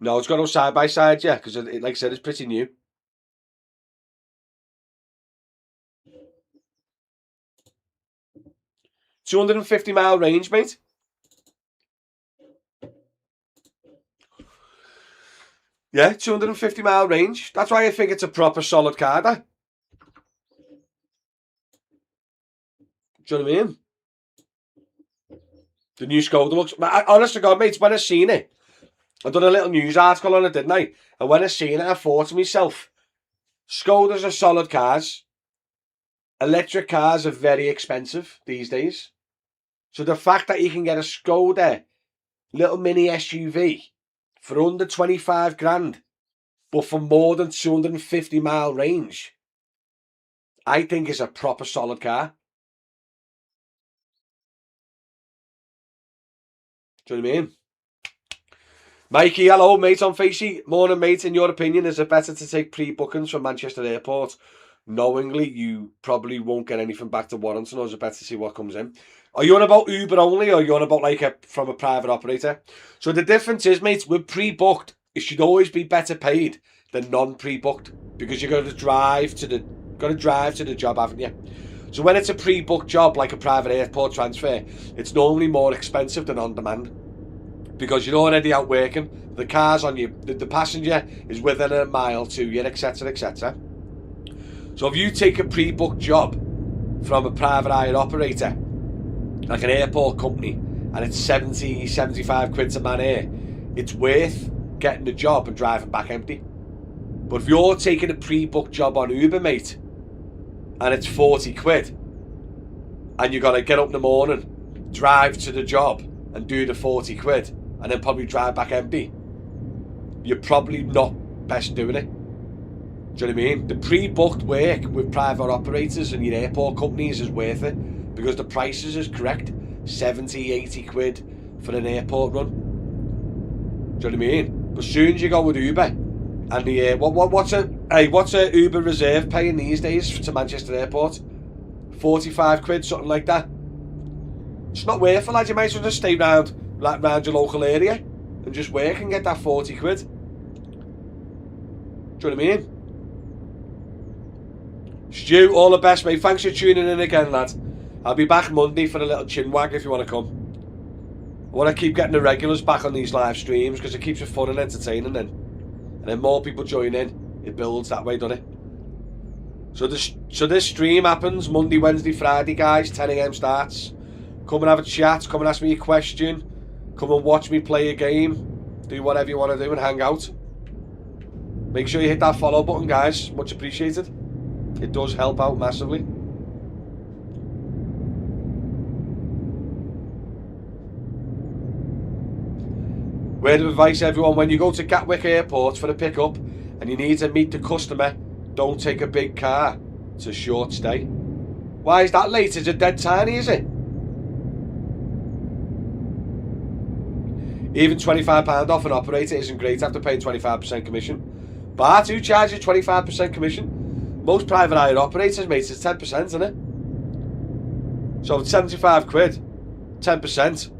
it's got no side by side yet, because like I said, it's pretty new. 250-mile range, mate. Yeah, 250-mile range. That's why I think it's a proper solid car, that. Do you know what I mean? The new Skoda looks... Honest to God, mate, when I seen it, I done a little news article on it, didn't I? And when I seen it, I thought to myself, Skodas are solid cars. Electric cars are very expensive these days. So the fact that you can get a Skoda little mini SUV for under 25 grand, but for more than 250-mile range, I think is a proper solid car. Do you know what I mean? Mikey, hello, mate, on Facey. Morning, mate. In your opinion, is it better to take pre-bookings from Manchester Airport? Knowingly, you probably won't get anything back to Warrington, or is it better to see what comes in? Are you on about Uber only, or are you on about from a private operator? So the difference is, mate, with pre-booked, it should always be better paid than non-pre-booked, because you're going to drive to the job, haven't you? So when it's a pre-booked job, like a private airport transfer, it's normally more expensive than on-demand, because you're already out working. The car's on you, the passenger is within a mile to you, etc, etc. So if you take a pre-booked job from a private hire operator, like an airport company, and it's 70, 75 quid to man air, it's worth getting the job and driving back empty. But if you're taking a pre-booked job on Uber, mate, and it's 40 quid, and you've got to get up in the morning, drive to the job, and do the 40 quid, and then probably drive back empty, you're probably not best doing it. Do you know what I mean? The pre-booked work with private operators and your airport companies is worth it, because the prices is correct. 70, 80 quid for an airport run. Do you know what I mean? But as soon as you go with Uber, and the what's a Uber reserve paying these days to Manchester Airport? 45 quid, something like that. It's not worth it, lads. You might as well just stay round your local area and just work and get that 40 quid. Do you know what I mean? Stu, all the best, mate. Thanks for tuning in again, lad. I'll be back Monday for a little chin wag if you want to come. I want to keep getting the regulars back on these live streams because it keeps it fun and entertaining then. And then more people join in. It builds that way, doesn't it? So this stream happens Monday, Wednesday, Friday, guys. 10 AM starts. Come and have a chat. Come and ask me a question. Come and watch me play a game. Do whatever you want to do and hang out. Make sure you hit that follow button, guys. Much appreciated. It does help out massively. Word of advice, everyone, when you go to Gatwick Airport for a pickup and you need to meet the customer, don't take a big car. It's a short stay. Why is that late? Is it dead tiny, is it? Even £25 off an operator isn't great after paying 25% commission. But who charges 25% commission? Most private hire operators, mate, it's 10%, isn't it? So it's 75 quid, 10%,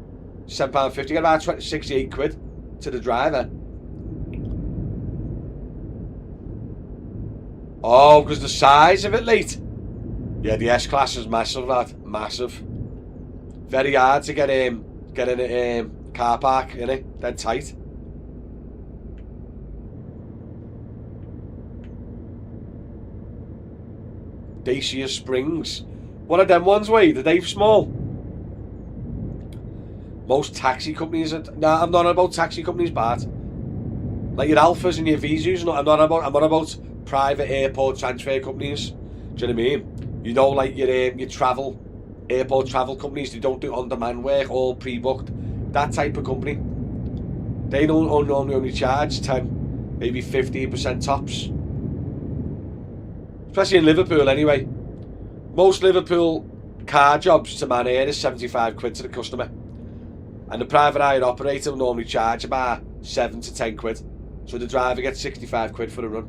£7.50, get about 68 quid to the driver. Oh, because the size of it, late. Yeah, the S-Class is massive, lad. Massive. Very hard to get in a car park, innit? Dead tight. Dacia Springs. One of them ones, wait, are they small? Most taxi companies are... Nah, I'm not about taxi companies, Bart. Like your Alphas and your Visus, I'm not about private airport transfer companies. Do you know what I mean? You know, like your airport travel companies, they don't do on-demand work, all pre-booked. That type of company. They don't normally only charge 10, maybe 15% tops. Especially in Liverpool anyway. Most Liverpool car jobs to man here is 75 quid to the customer. And the private hire operator will normally charge about 7 to 10 quid. So the driver gets 65 quid for the run.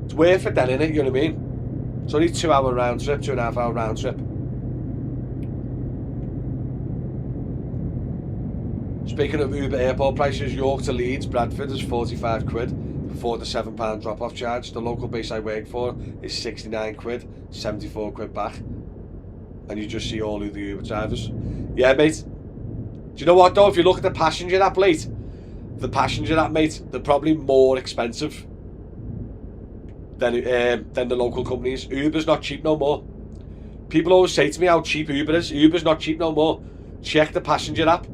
It's worth it then, innit? You know what I mean? It's only 2 hour round trip, 2.5 hour round trip. Speaking of Uber airport prices, York to Leeds, Bradford is 45 quid before the £7 drop-off charge. The local base I work for is 69 quid, 74 quid back. And you just see all of the Uber drivers. Yeah, mate. Do you know what, though? If you look at the passenger app, mate, they're probably more expensive than the local companies. Uber's not cheap no more. People always say to me how cheap Uber is. Uber's not cheap no more. Check the passenger app.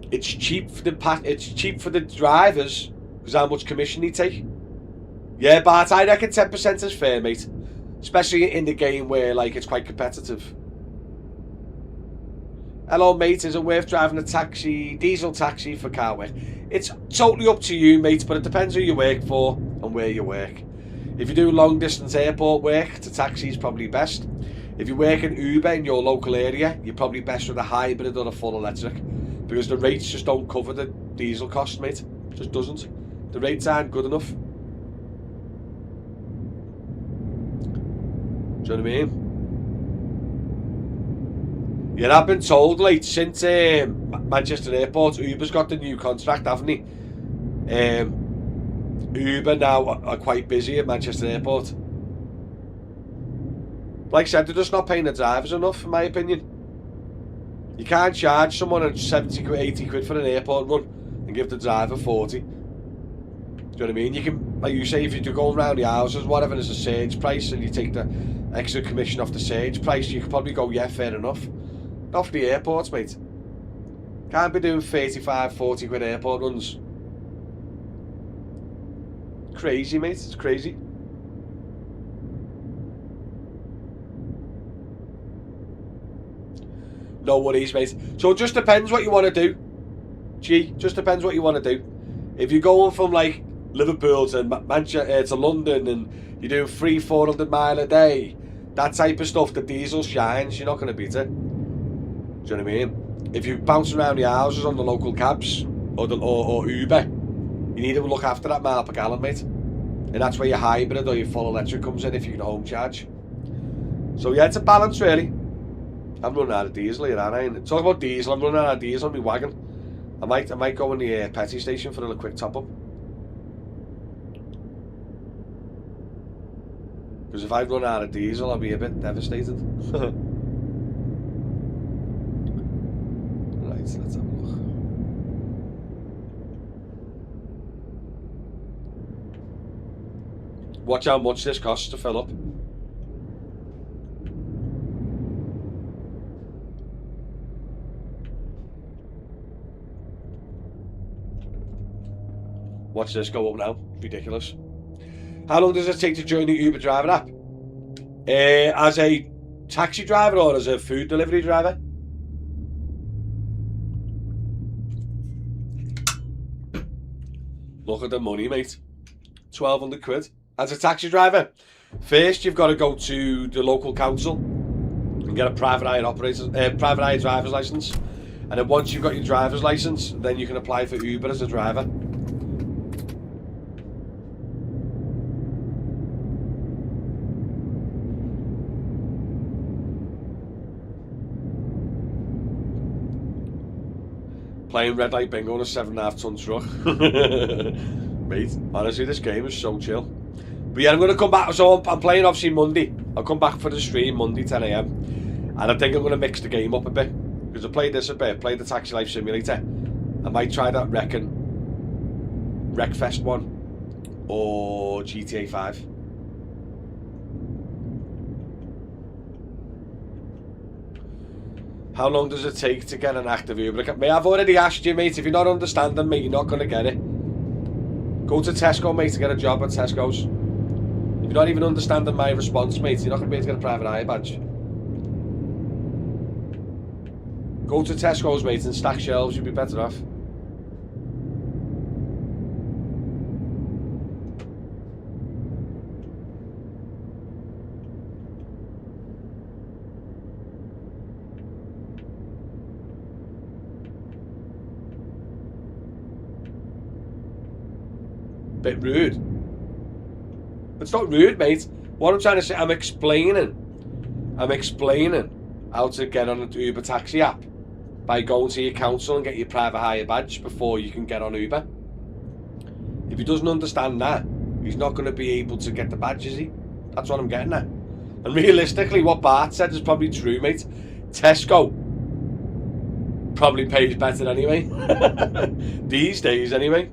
It's cheap for the drivers because how much commission they take. Yeah, but I reckon 10% is fair, mate. Especially in the game where like it's quite competitive. Hello, mate. Is it worth driving a taxi, diesel taxi for car work? It's totally up to you, mate, but it depends who you work for and where you work. If you do long distance airport work, the taxi is probably best. If you work in Uber in your local area, you're probably best with a hybrid or a full electric. Because the rates just don't cover the diesel cost, mate. Just doesn't. The rates aren't good enough. Do you know what I mean? Yeah, I've been told, like, since Manchester Airport, Uber's got the new contract, haven't he? Uber now are quite busy at Manchester Airport. Like I said, they're just not paying the drivers enough, in my opinion. You can't charge someone 70 quid, 80 quid for an airport run and give the driver 40. Do you know what I mean? You can, like you say, if you're going around the houses, whatever, there's a surge price and you take the extra commission off the surge price, you could probably go, yeah, fair enough. Not for the airports, mate. Can't be doing 35, 40 quid airport runs. Crazy, mate. It's crazy. No worries, mate. So it just depends what you want to do. Just depends what you want to do. If you're going from like Liverpool to Manchester to London and you're doing 300-400 mile a day, that type of stuff, the diesel shines. You're not going to beat it. Do you know what I mean? If you bounce around the houses on the local cabs or Uber, you need to look after that mile per gallon, mate. And that's where your hybrid or your full electric comes in if you can home charge. So yeah, it's a balance really. I'm running out of diesel here, aren't I? Talk about diesel, I'm running out of diesel on my wagon. I might go in the petty station for a quick top up. Because if I run out of diesel, I'll be a bit devastated. Right, let's have a look. Watch how much this costs to fill up. Watch this go up now. Ridiculous. How long does it take to join the Uber driver app? As a taxi driver or as a food delivery driver? Look at the money, mate. 1,200 quid. As a taxi driver, first you've got to go to the local council and get a private hire driver's license. And then once you've got your driver's license, then you can apply for Uber as a driver. Playing red light bingo on a 7.5 ton truck. Mate, honestly, this game is so chill. But yeah, I'm going to come back. So I'm playing obviously Monday. I'll come back for the stream Monday 10 AM. And I think I'm going to mix the game up a bit. Because I played this a bit. Played the Taxi Life Simulator. I might try that Wreckfest one. Or GTA 5. How long does it take to get an active Uber account? Mate, I've already asked you, mate. If you're not understanding, mate, you're not going to get it. Go to Tesco, mate, to get a job at Tesco's. If you're not even understanding my response, mate, you're not going to be able to get a private hire badge. Go to Tesco's, mate, and stack shelves. You'll be better off. Bit rude. It's not rude, mate. What I'm trying to say, I'm explaining how to get on the Uber taxi app by going to your council and get your private hire badge before you can get on Uber. If he doesn't understand that, he's not going to be able to get the badge, is he? That's what I'm getting at. And realistically, what Bart said is probably true, mate. Tesco probably pays better anyway. These days, anyway.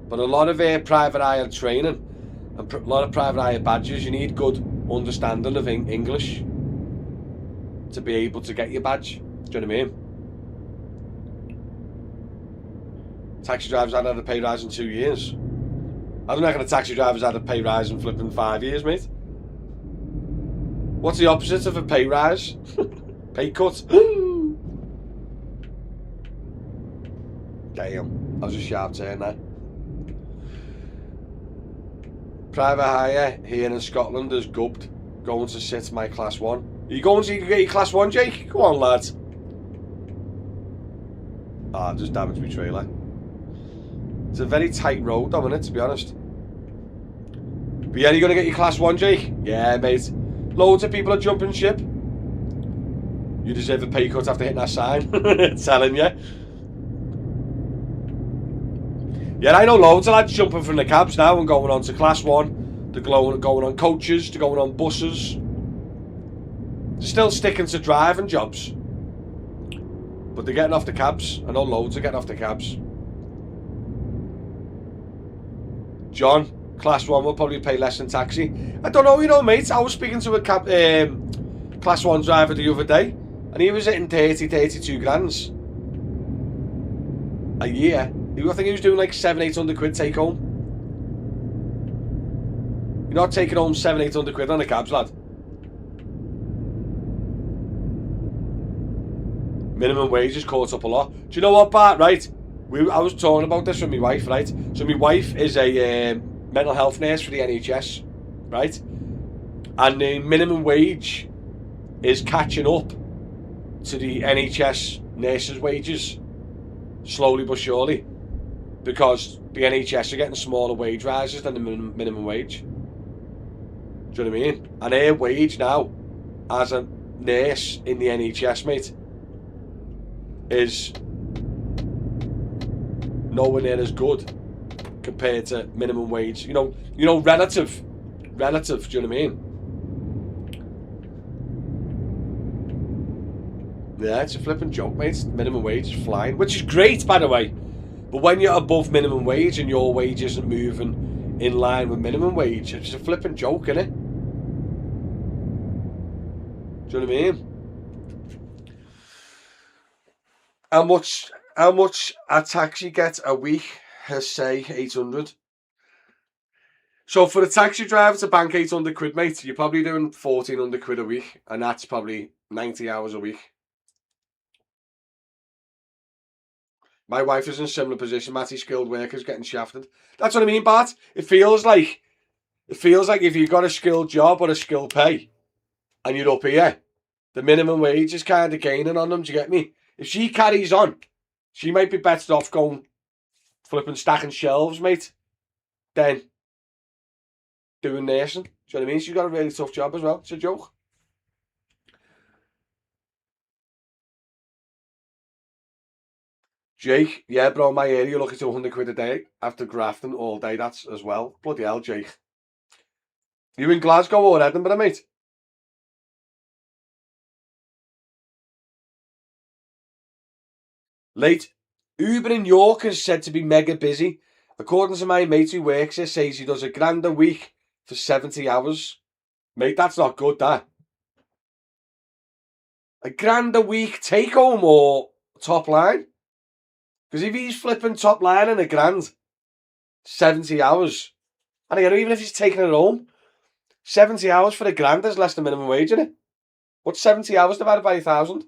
But a lot of private hire training and a lot of private hire badges, you need good understanding of English to be able to get your badge. Do you know what I mean? Taxi drivers haven't had a pay rise in 2 years. I don't reckon a taxi driver's had a pay rise in flipping 5 years, mate. What's the opposite of a pay rise? Pay cut. Damn, that was a sharp turn there. Private hire here in Scotland is gubbed. Going to sit my class 1. Are you going to get your class 1, Jake? Go on, lad. Ah, I've just damaged my trailer. It's a very tight road, though, isn't it, to be honest? But yeah, you're going to get your class 1, Jake? Yeah, mate. Loads of people are jumping ship. You deserve a pay cut after hitting that sign. Telling you. Yeah, I know loads of lads jumping from the cabs now and going on to class 1. They're going on coaches, they're going on buses. They're still sticking to driving jobs. But they're getting off the cabs. I know loads are getting off the cabs. John, class 1 will probably pay less than taxi. I don't know, you know, mate. I was speaking to a class 1 driver the other day, and he was hitting 32 grand a year. I think he was doing like 700-800 quid take home. You're not taking home 700-800 quid on the cabs, lad. Minimum wage has caught up a lot. Do you know what, Bart, right? I was talking about this with my wife, right? So my wife is a mental health nurse for the NHS, right? And the minimum wage is catching up to the NHS nurses' wages, slowly but surely, because the NHS are getting smaller wage rises than the minimum wage. Do you know what I mean? And her wage now as a nurse in the NHS, mate, is nowhere near as good compared to minimum wage. You know, relative. Do you know what I mean? Yeah, it's a flipping joke, mate. Minimum wage is flying, which is great, by the way. But when you're above minimum wage and your wage isn't moving in line with minimum wage, it's a flipping joke, isn't it? Do you know what I mean? How much a taxi gets a week? Say 800. So for a taxi driver to bank 800 quid, mate, you're probably doing 1400 quid a week, and that's probably 90 hours a week. My wife is in a similar position. Matty, skilled workers getting shafted. That's what I mean, Bart. It feels like if you've got a skilled job or a skilled pay, and you're up here, the minimum wage is kind of gaining on them. Do you get me? If she carries on, she might be better off going flipping stacking shelves, mate, than doing nursing. Do you know what I mean? She's got a really tough job as well. It's a joke. Jake, yeah, bro, my area, you're looking at 200 quid a day after grafting all day. That's as well. Bloody hell, Jake. You in Glasgow or Edinburgh, mate? Late. Uber in York is said to be mega busy. According to my mate who works here, says he does £1,000 a week for 70 hours. Mate, that's not good, that. £1,000 a week take home or top line? Because if he's flipping top line in £1,000, 70 hours. And again, even if he's taking it home, 70 hours for £1,000 is less than minimum wage, isn't it? What's 70 hours divided by 1,000?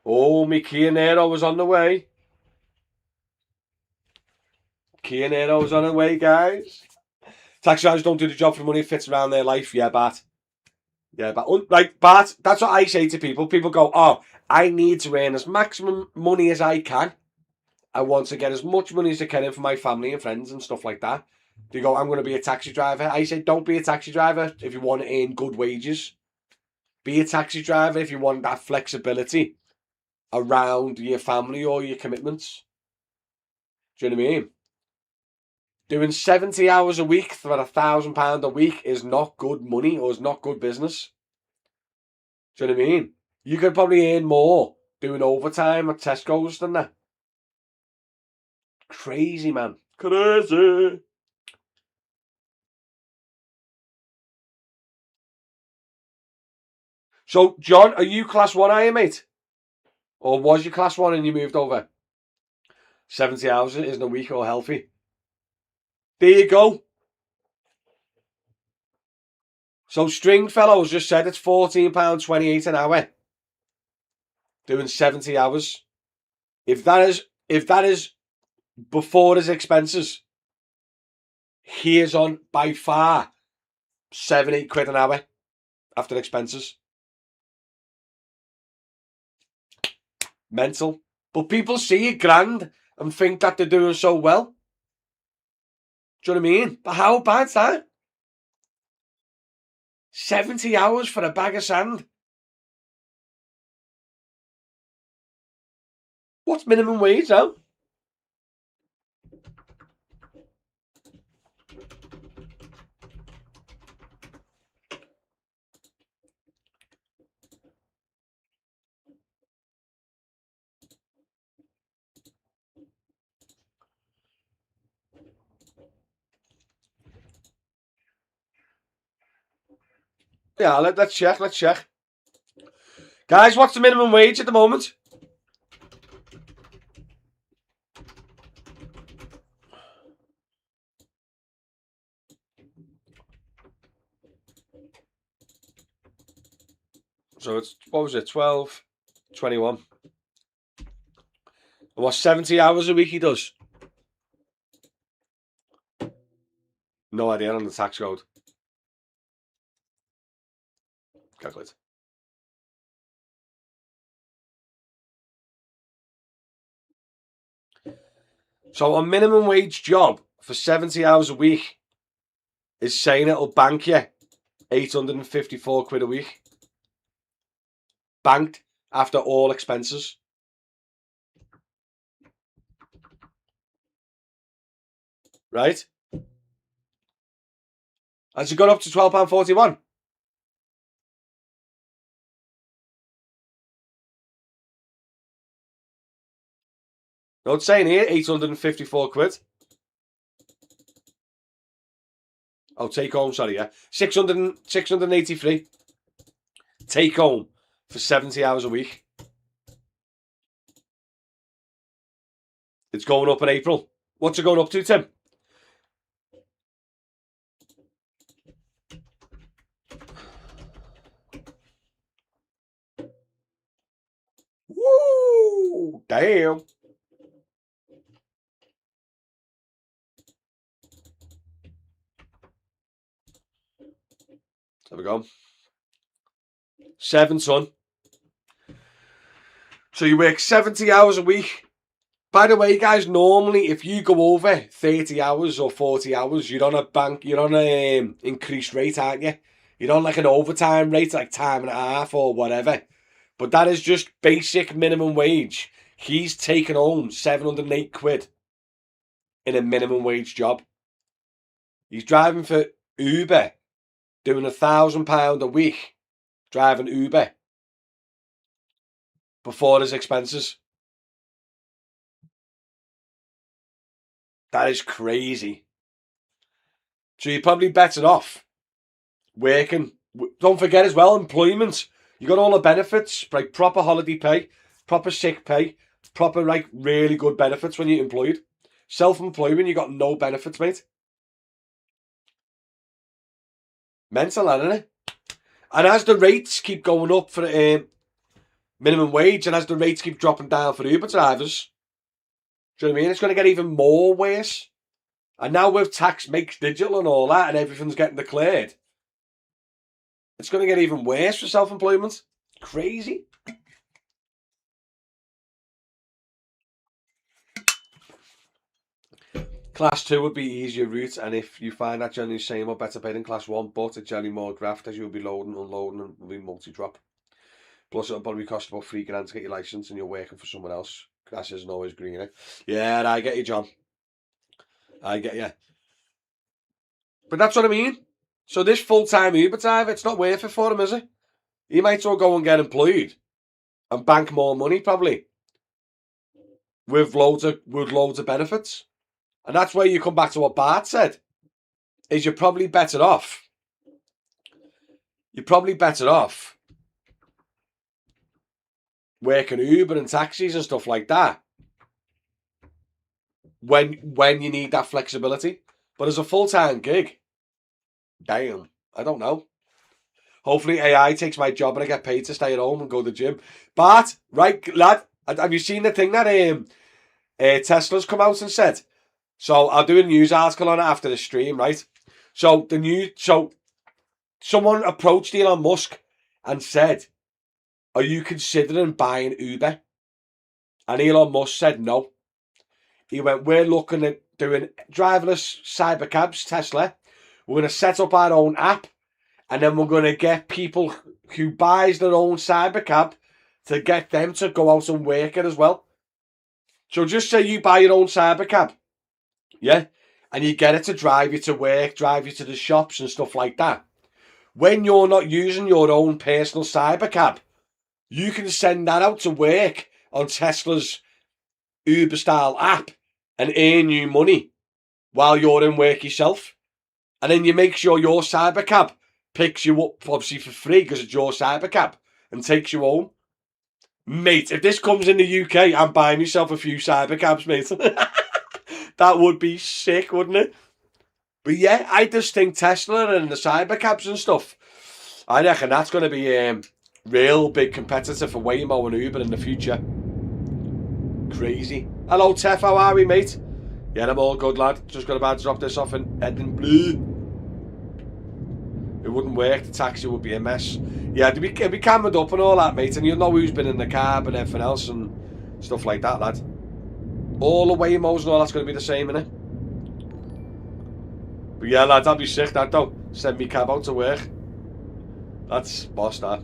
Oh, me Kia Nero was on the way. Kia Nero was on the way, guys. Taxi drivers don't do the job for the money. It fits around their life. Yeah, Bart. Yeah, but like Bart, that's what I say to people. People go, "Oh, I need to earn as maximum money as I can. I want to get as much money as I can in for my family and friends and stuff like that." They go, "I'm going to be a taxi driver." I say, "Don't be a taxi driver if you want to earn good wages. Be a taxi driver if you want that flexibility around your family or your commitments." Do you know what I mean? Doing 70 hours a week for £1,000 a week is not good money or is not good business. Do you know what I mean? You could probably earn more doing overtime at Tesco's than that. Crazy, man. Crazy. So, John, are you class 1, are you, mate? Or was you class 1 and you moved over? 70 hours isn't a week or healthy. There you go. So, Stringfellows just said it's £14.28 an hour. Doing 70 hours. If that is before his expenses, he is on by far 7-8 quid an hour after expenses. Mental. But people see £1,000 and think that they're doing so well. Do you know what I mean? But how bad's that? 70 hours for a bag of sand. What's minimum wage now? Yeah, let's check. Guys, what's the minimum wage at the moment? So it's, what was it, 12, 21. And What, 70 hours a week he does? No idea on the tax code. Calculate. So a minimum wage job for 70 hours a week is saying it'll bank you 854 quid a week. Banked after all expenses. Right? Has it gone up to £12.41? No, it's saying here 854 quid. Oh, take home, sorry, yeah. 683. Take home for 70 hours a week. It's going up in April. What's it going up to, Tim? Woo! Damn. There we go. 7 ton. So you work 70 hours a week. By the way, guys, normally if you go over 30 hours or 40 hours, you're on a increased rate, aren't you? You're on like an overtime rate, like time and a half or whatever. But that is just basic minimum wage. He's taken home 708 quid in a minimum wage job. He's driving for Uber, doing £1,000 a week, driving Uber before his expenses. That is crazy. So you're probably better off working. Don't forget as well, employment. You got all the benefits, like proper holiday pay, proper sick pay, proper like really good benefits when you're employed. Self-employment, you got no benefits, mate. Mental, isn't it? And as the rates keep going up for minimum wage, and as the rates keep dropping down for Uber drivers, do you know what I mean? It's going to get even more worse. And now with tax makes digital and all that, and everything's getting declared, it's going to get even worse for self-employment. Crazy. Class 2 would be easier route, and if you find that generally same or better paid in Class 1, but it's generally more graft as you'll be loading, unloading, and will be multi-drop. Plus it'll probably cost about £3 to get your licence and you're working for someone else. Grass isn't always greener. Yeah, I get you, John. I get you. But that's what I mean. So this full-time Uber driver, it's not worth it for him, is it? He might as well go and get employed and bank more money, probably, with loads of benefits. And that's where you come back to what Bart said, is you're probably better off. You're probably better off working Uber and taxis and stuff like that when you need that flexibility. But as a full-time gig, damn, I don't know. Hopefully AI takes my job and I get paid to stay at home and go to the gym. Bart, right, lad, have you seen the thing that Tesla's come out and said? So I'll do a news article on it after the stream, right? So someone approached Elon Musk and said, "Are you considering buying Uber?" And Elon Musk said no. He went, "We're looking at doing driverless cybercabs, Tesla. We're going to set up our own app, and then we're going to get people who buys their own cybercab to get them to go out and work it as well." So just say you buy your own cybercab, yeah, and you get it to drive you to work, drive you to the shops and stuff like that. When you're not using your own personal cybercab, you can send that out to work on Tesla's Uber-style app and earn you money while you're in work yourself. And then you make sure your cybercab picks you up, obviously for free because it's your cybercab, and takes you home. Mate, if this comes in the UK, I'm buying myself a few cybercabs, mate. That would be sick, wouldn't it? But yeah, I just think Tesla and the cybercabs and stuff, I reckon that's going to be a real big competitor for Waymo and Uber in the future. Crazy. Hello, Tef, how are we, mate? Yeah, I'm all good, lad. Just got about to drop this off in Edinburgh. It wouldn't work, the taxi would be a mess. Yeah, it'd be cambered up and all that, mate, and you'll know who's been in the cab and everything else and stuff like that, lad. All the Waymos and all that's going to be the same, innit? But yeah, lad, that'd be sick, that, though. Send me cab out to work. That's boss, that.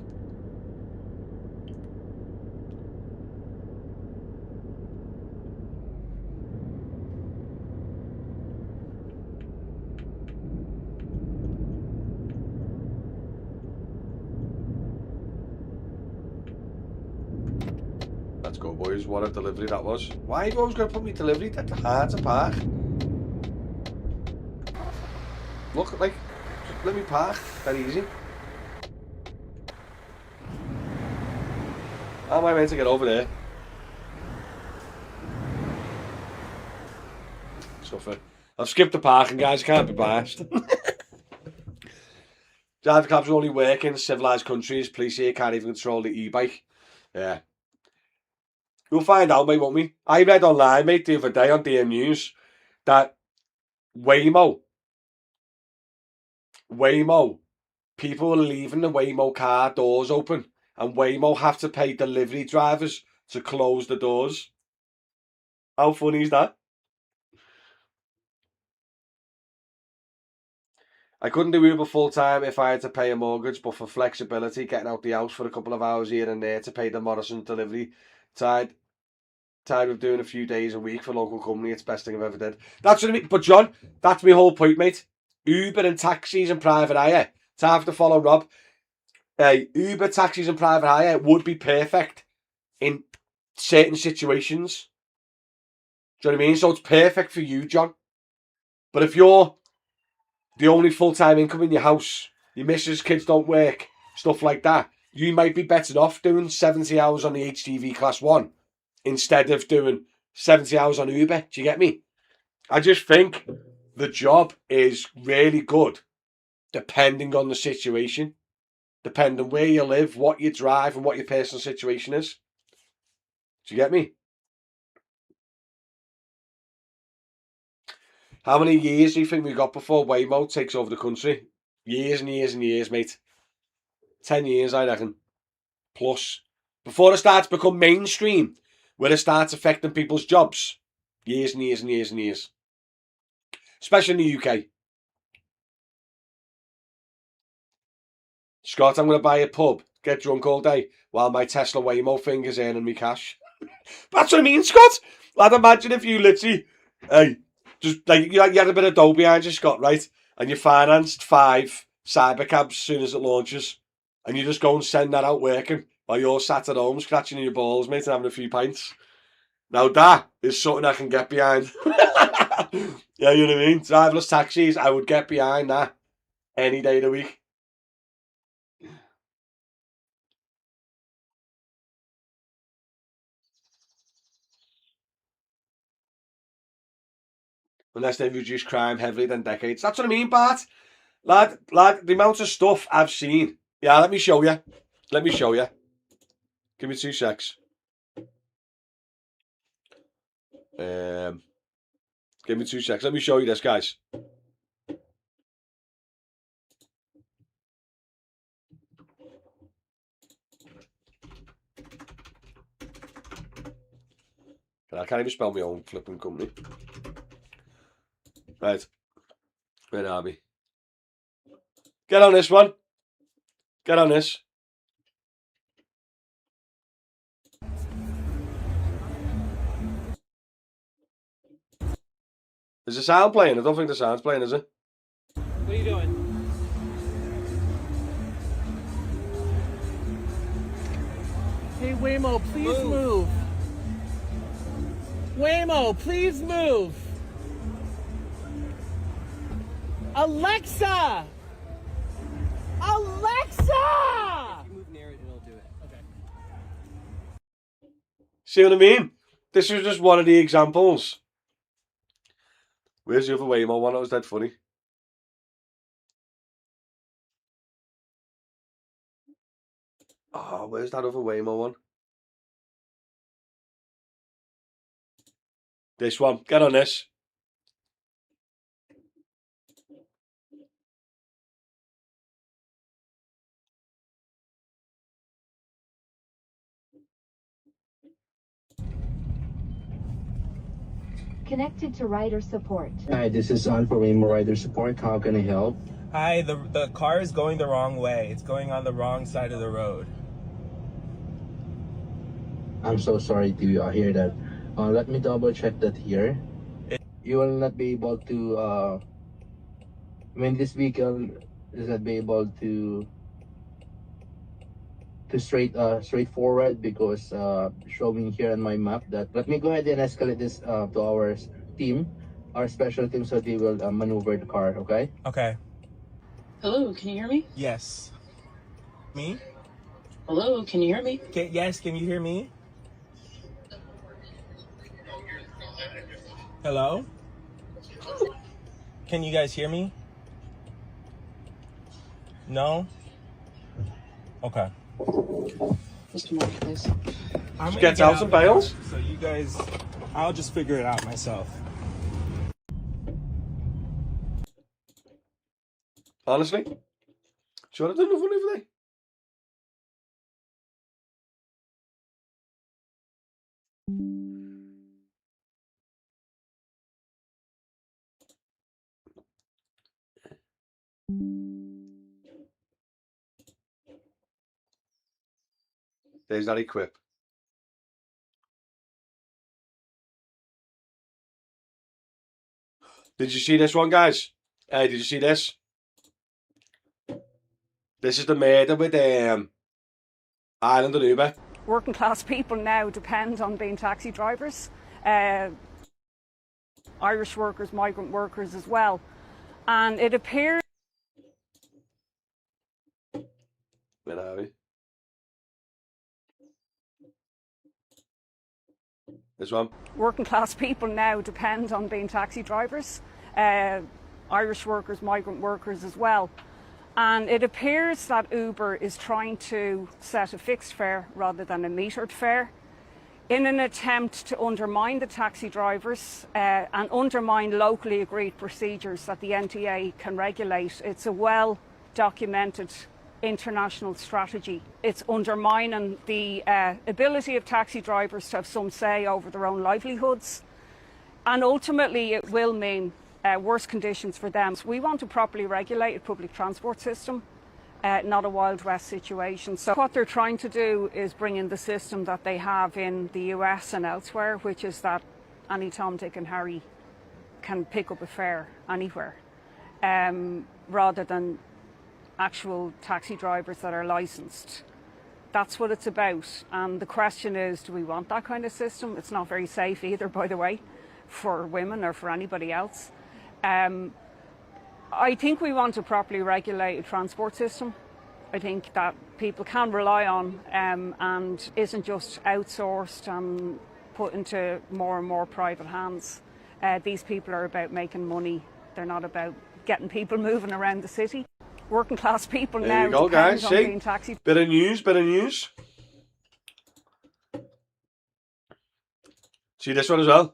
Let's go, boys. What a delivery that was. Why are you always going to put me delivery at the heart of park? Look, like, just let me park. That easy. How am I meant to get over there? Suffer. I've skipped the parking, guys. Can't be biased. Driver cabs only work in civilised countries. Police here can't even control the e-bike. Yeah. We'll find out, mate, won't we? I read online, mate, the other day on DM News that Waymo, people are leaving the Waymo car doors open and Waymo have to pay delivery drivers to close the doors. How funny is that? I couldn't do Uber full time if I had to pay a mortgage, but for flexibility, getting out the house for a couple of hours here and there to pay the Morrison delivery, tired of doing a few days a week for local company, it's the best thing I've ever did. That's what I mean. But John, that's my whole point, mate. Uber and taxis and private hire, to have to follow Rob, Uber, taxis and private hire would be perfect in certain situations. Do you know what I mean? So it's perfect for you, John. But if you're the only full-time income in your house, your missus, kids don't work, stuff like that, you might be better off doing 70 hours on the HGV Class 1 instead of doing 70 hours on Uber. Do you get me? I just think the job is really good depending on the situation, depending where you live, what you drive, and what your personal situation is. Do you get me? How many years do you think we got before Waymo takes over the country? Years and years and years, mate. 10 years, I reckon. Plus. Before it starts to become mainstream, where it starts affecting people's jobs. Years and years and years and years. Especially in the UK. Scott, I'm going to buy a pub, get drunk all day, while my Tesla Waymo finger's earning me cash. That's what I mean, Scott. Lad, imagine if you literally, just like you had a bit of dough behind you, Scott, right? And you financed 5 cybercabs as soon as it launches, and you just go and send that out working while you're sat at home scratching your balls, mate, and having a few pints. Now that is something I can get behind. Yeah, you know what I mean? Driverless taxis, I would get behind that any day of the week. Unless they reduce crime heavily than decades. That's what I mean, Bart. Lad, the amount of stuff I've seen. Yeah, let me show you. Let me show you. Give me 2 secs. Um, give me 2 secs. Let me show you this, guys. I can't even spell my own flipping company. Right. Where are we? Get on this one. Get on this. Is the sound playing? I don't think the sound's playing, is it? What are you doing? Hey Waymo, please move. Waymo, please move. Alexa! Alexa! You move near it, it'll do it. Okay. See what I mean? This is just one of the examples. Where's the other Waymo one? That was dead funny. Oh, where's that other Waymo one? This one. Get on this. Connected to rider support. Hi, this is An for Rainbow Rider Support. How can I help? Hi, the car is going the wrong way. It's going on the wrong side of the road. I'm so sorry to hear that. Let me double check that here. You will not be able to, this vehicle is not be able to straight forward because showing here on my map that. Let me go ahead and escalate this to our team, our special team, so they will maneuver the car. Okay. Okay. Hello, can you hear me? Yes. Me? Hello, can you hear me? Yes, can you hear me? Hello? Can you guys hear me? No? Okay. Just a moment, please. I'm gonna Get out and bails. So you guys, I'll just figure it out myself. Honestly? Should I done nothing over there? There's that equip. Did you see this one, guys? Hey, did you see this? This is the murder with Ireland and Uber. Working class people now depend on being taxi drivers, Irish workers, migrant workers as well. And it appears Where are we? This one. working class people now depend on being taxi drivers, Irish workers, migrant workers as well. And it appears that Uber is trying to set a fixed fare rather than a metered fare in an attempt to undermine the taxi drivers and undermine locally agreed procedures that the NTA can regulate. It's a well-documented international strategy. It's undermining the ability of taxi drivers to have some say over their own livelihoods. And ultimately, it will mean worse conditions for them. So we want a properly regulated public transport system, not a Wild West situation. So what they're trying to do is bring in the system that they have in the US and elsewhere, which is that any Tom, Dick and Harry can pick up a fare anywhere, rather than actual taxi drivers that are licensed. That's what it's about. And the question is, do we want that kind of system? It's not very safe either, by the way, for women or for anybody else. I think we want a properly regulated transport system. I think that people can rely on and isn't just outsourced and put into more and more private hands. These people are about making money. They're not about getting people moving around the city. Working class people There now you go, depend guys. on See? being taxi. Bit of news, bit of news. See this one as well?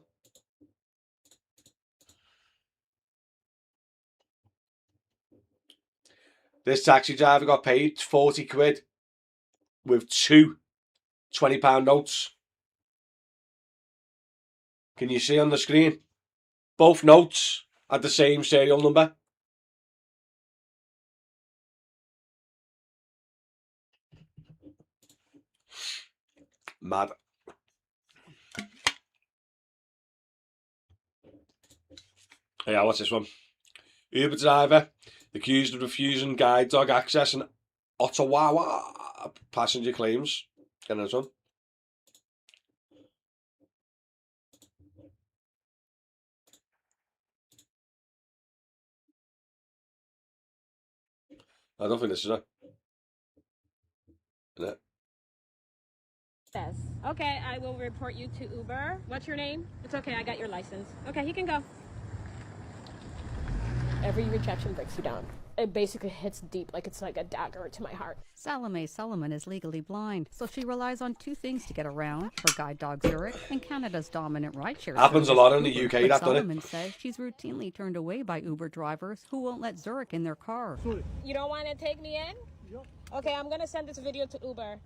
This taxi driver got paid 40 quid with two £20 notes. Can you see on the screen? Both notes had the same serial number. Mad. Yeah, what's this one? Uber driver accused of refusing guide dog access in Ottawa passenger claims. Get this one. I don't think this is it. Is it? Yes. Okay, I will report you to Uber. What's your name? It's okay, I got your license. Okay, you can go. Every rejection breaks you down. it basically hits deep, like it's like a dagger to my heart. Salome Solomon is legally blind, so she relies on two things to get around: her guide dog Zurich and Canada's dominant rideshare Happens a service, lot in the Uber. UK, But that, doesn't it? Solomon says she's routinely turned away by Uber drivers who won't let Zurich in their car. You don't want to take me in? Okay, I'm gonna send this video to Uber.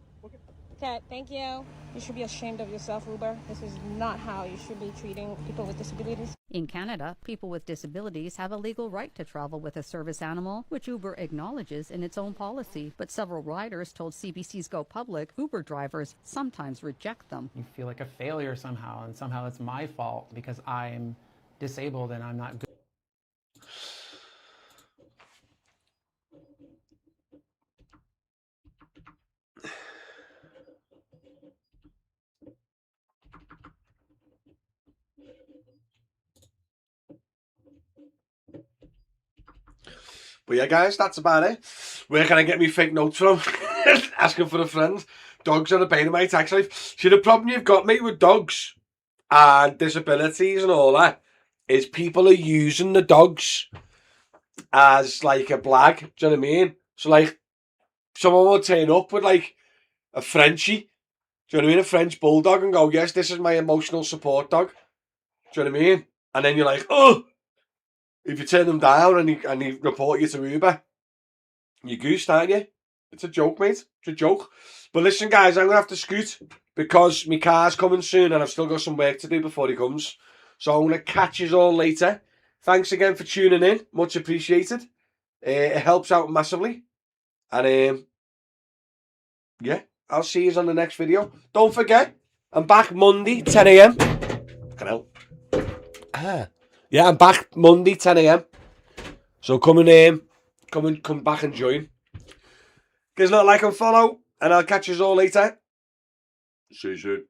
Okay, thank you. You should be ashamed of yourself, Uber. This is not how you should be treating people with disabilities. In Canada, people with disabilities have a legal right to travel with a service animal, which Uber acknowledges in its own policy. But several riders told CBC's Go Public Uber drivers sometimes reject them. You feel like a failure somehow, and somehow it's my fault because I'm disabled and I'm not good. But yeah, guys, that's about it. Where can I get me fake notes from? Asking for a friend. Dogs are a pain in my tax life. See, the problem you've got, mate, with dogs and disabilities and all that is people are using the dogs as like a blag. Do you know what I mean? So like, someone will turn up with like a Frenchie. Do you know what I mean? A French bulldog, and go, yes, this is my emotional support dog. Do you know what I mean? And then you're like, oh. If you turn them down and he report you to Uber, you goose, aren't you? It's a joke, mate. It's a joke. But listen, guys, I'm going to have to scoot because my car's coming soon and I've still got some work to do before he comes. So I'm going to catch you all later. Thanks again for tuning in. Much appreciated. It helps out massively. And yeah, I'll see you on the next video. Don't forget, I'm back Monday, 10 a.m. Yeah, I'm back Monday, 10 a.m. So come back and join. Give us a like and follow, and I'll catch you all later. See you soon.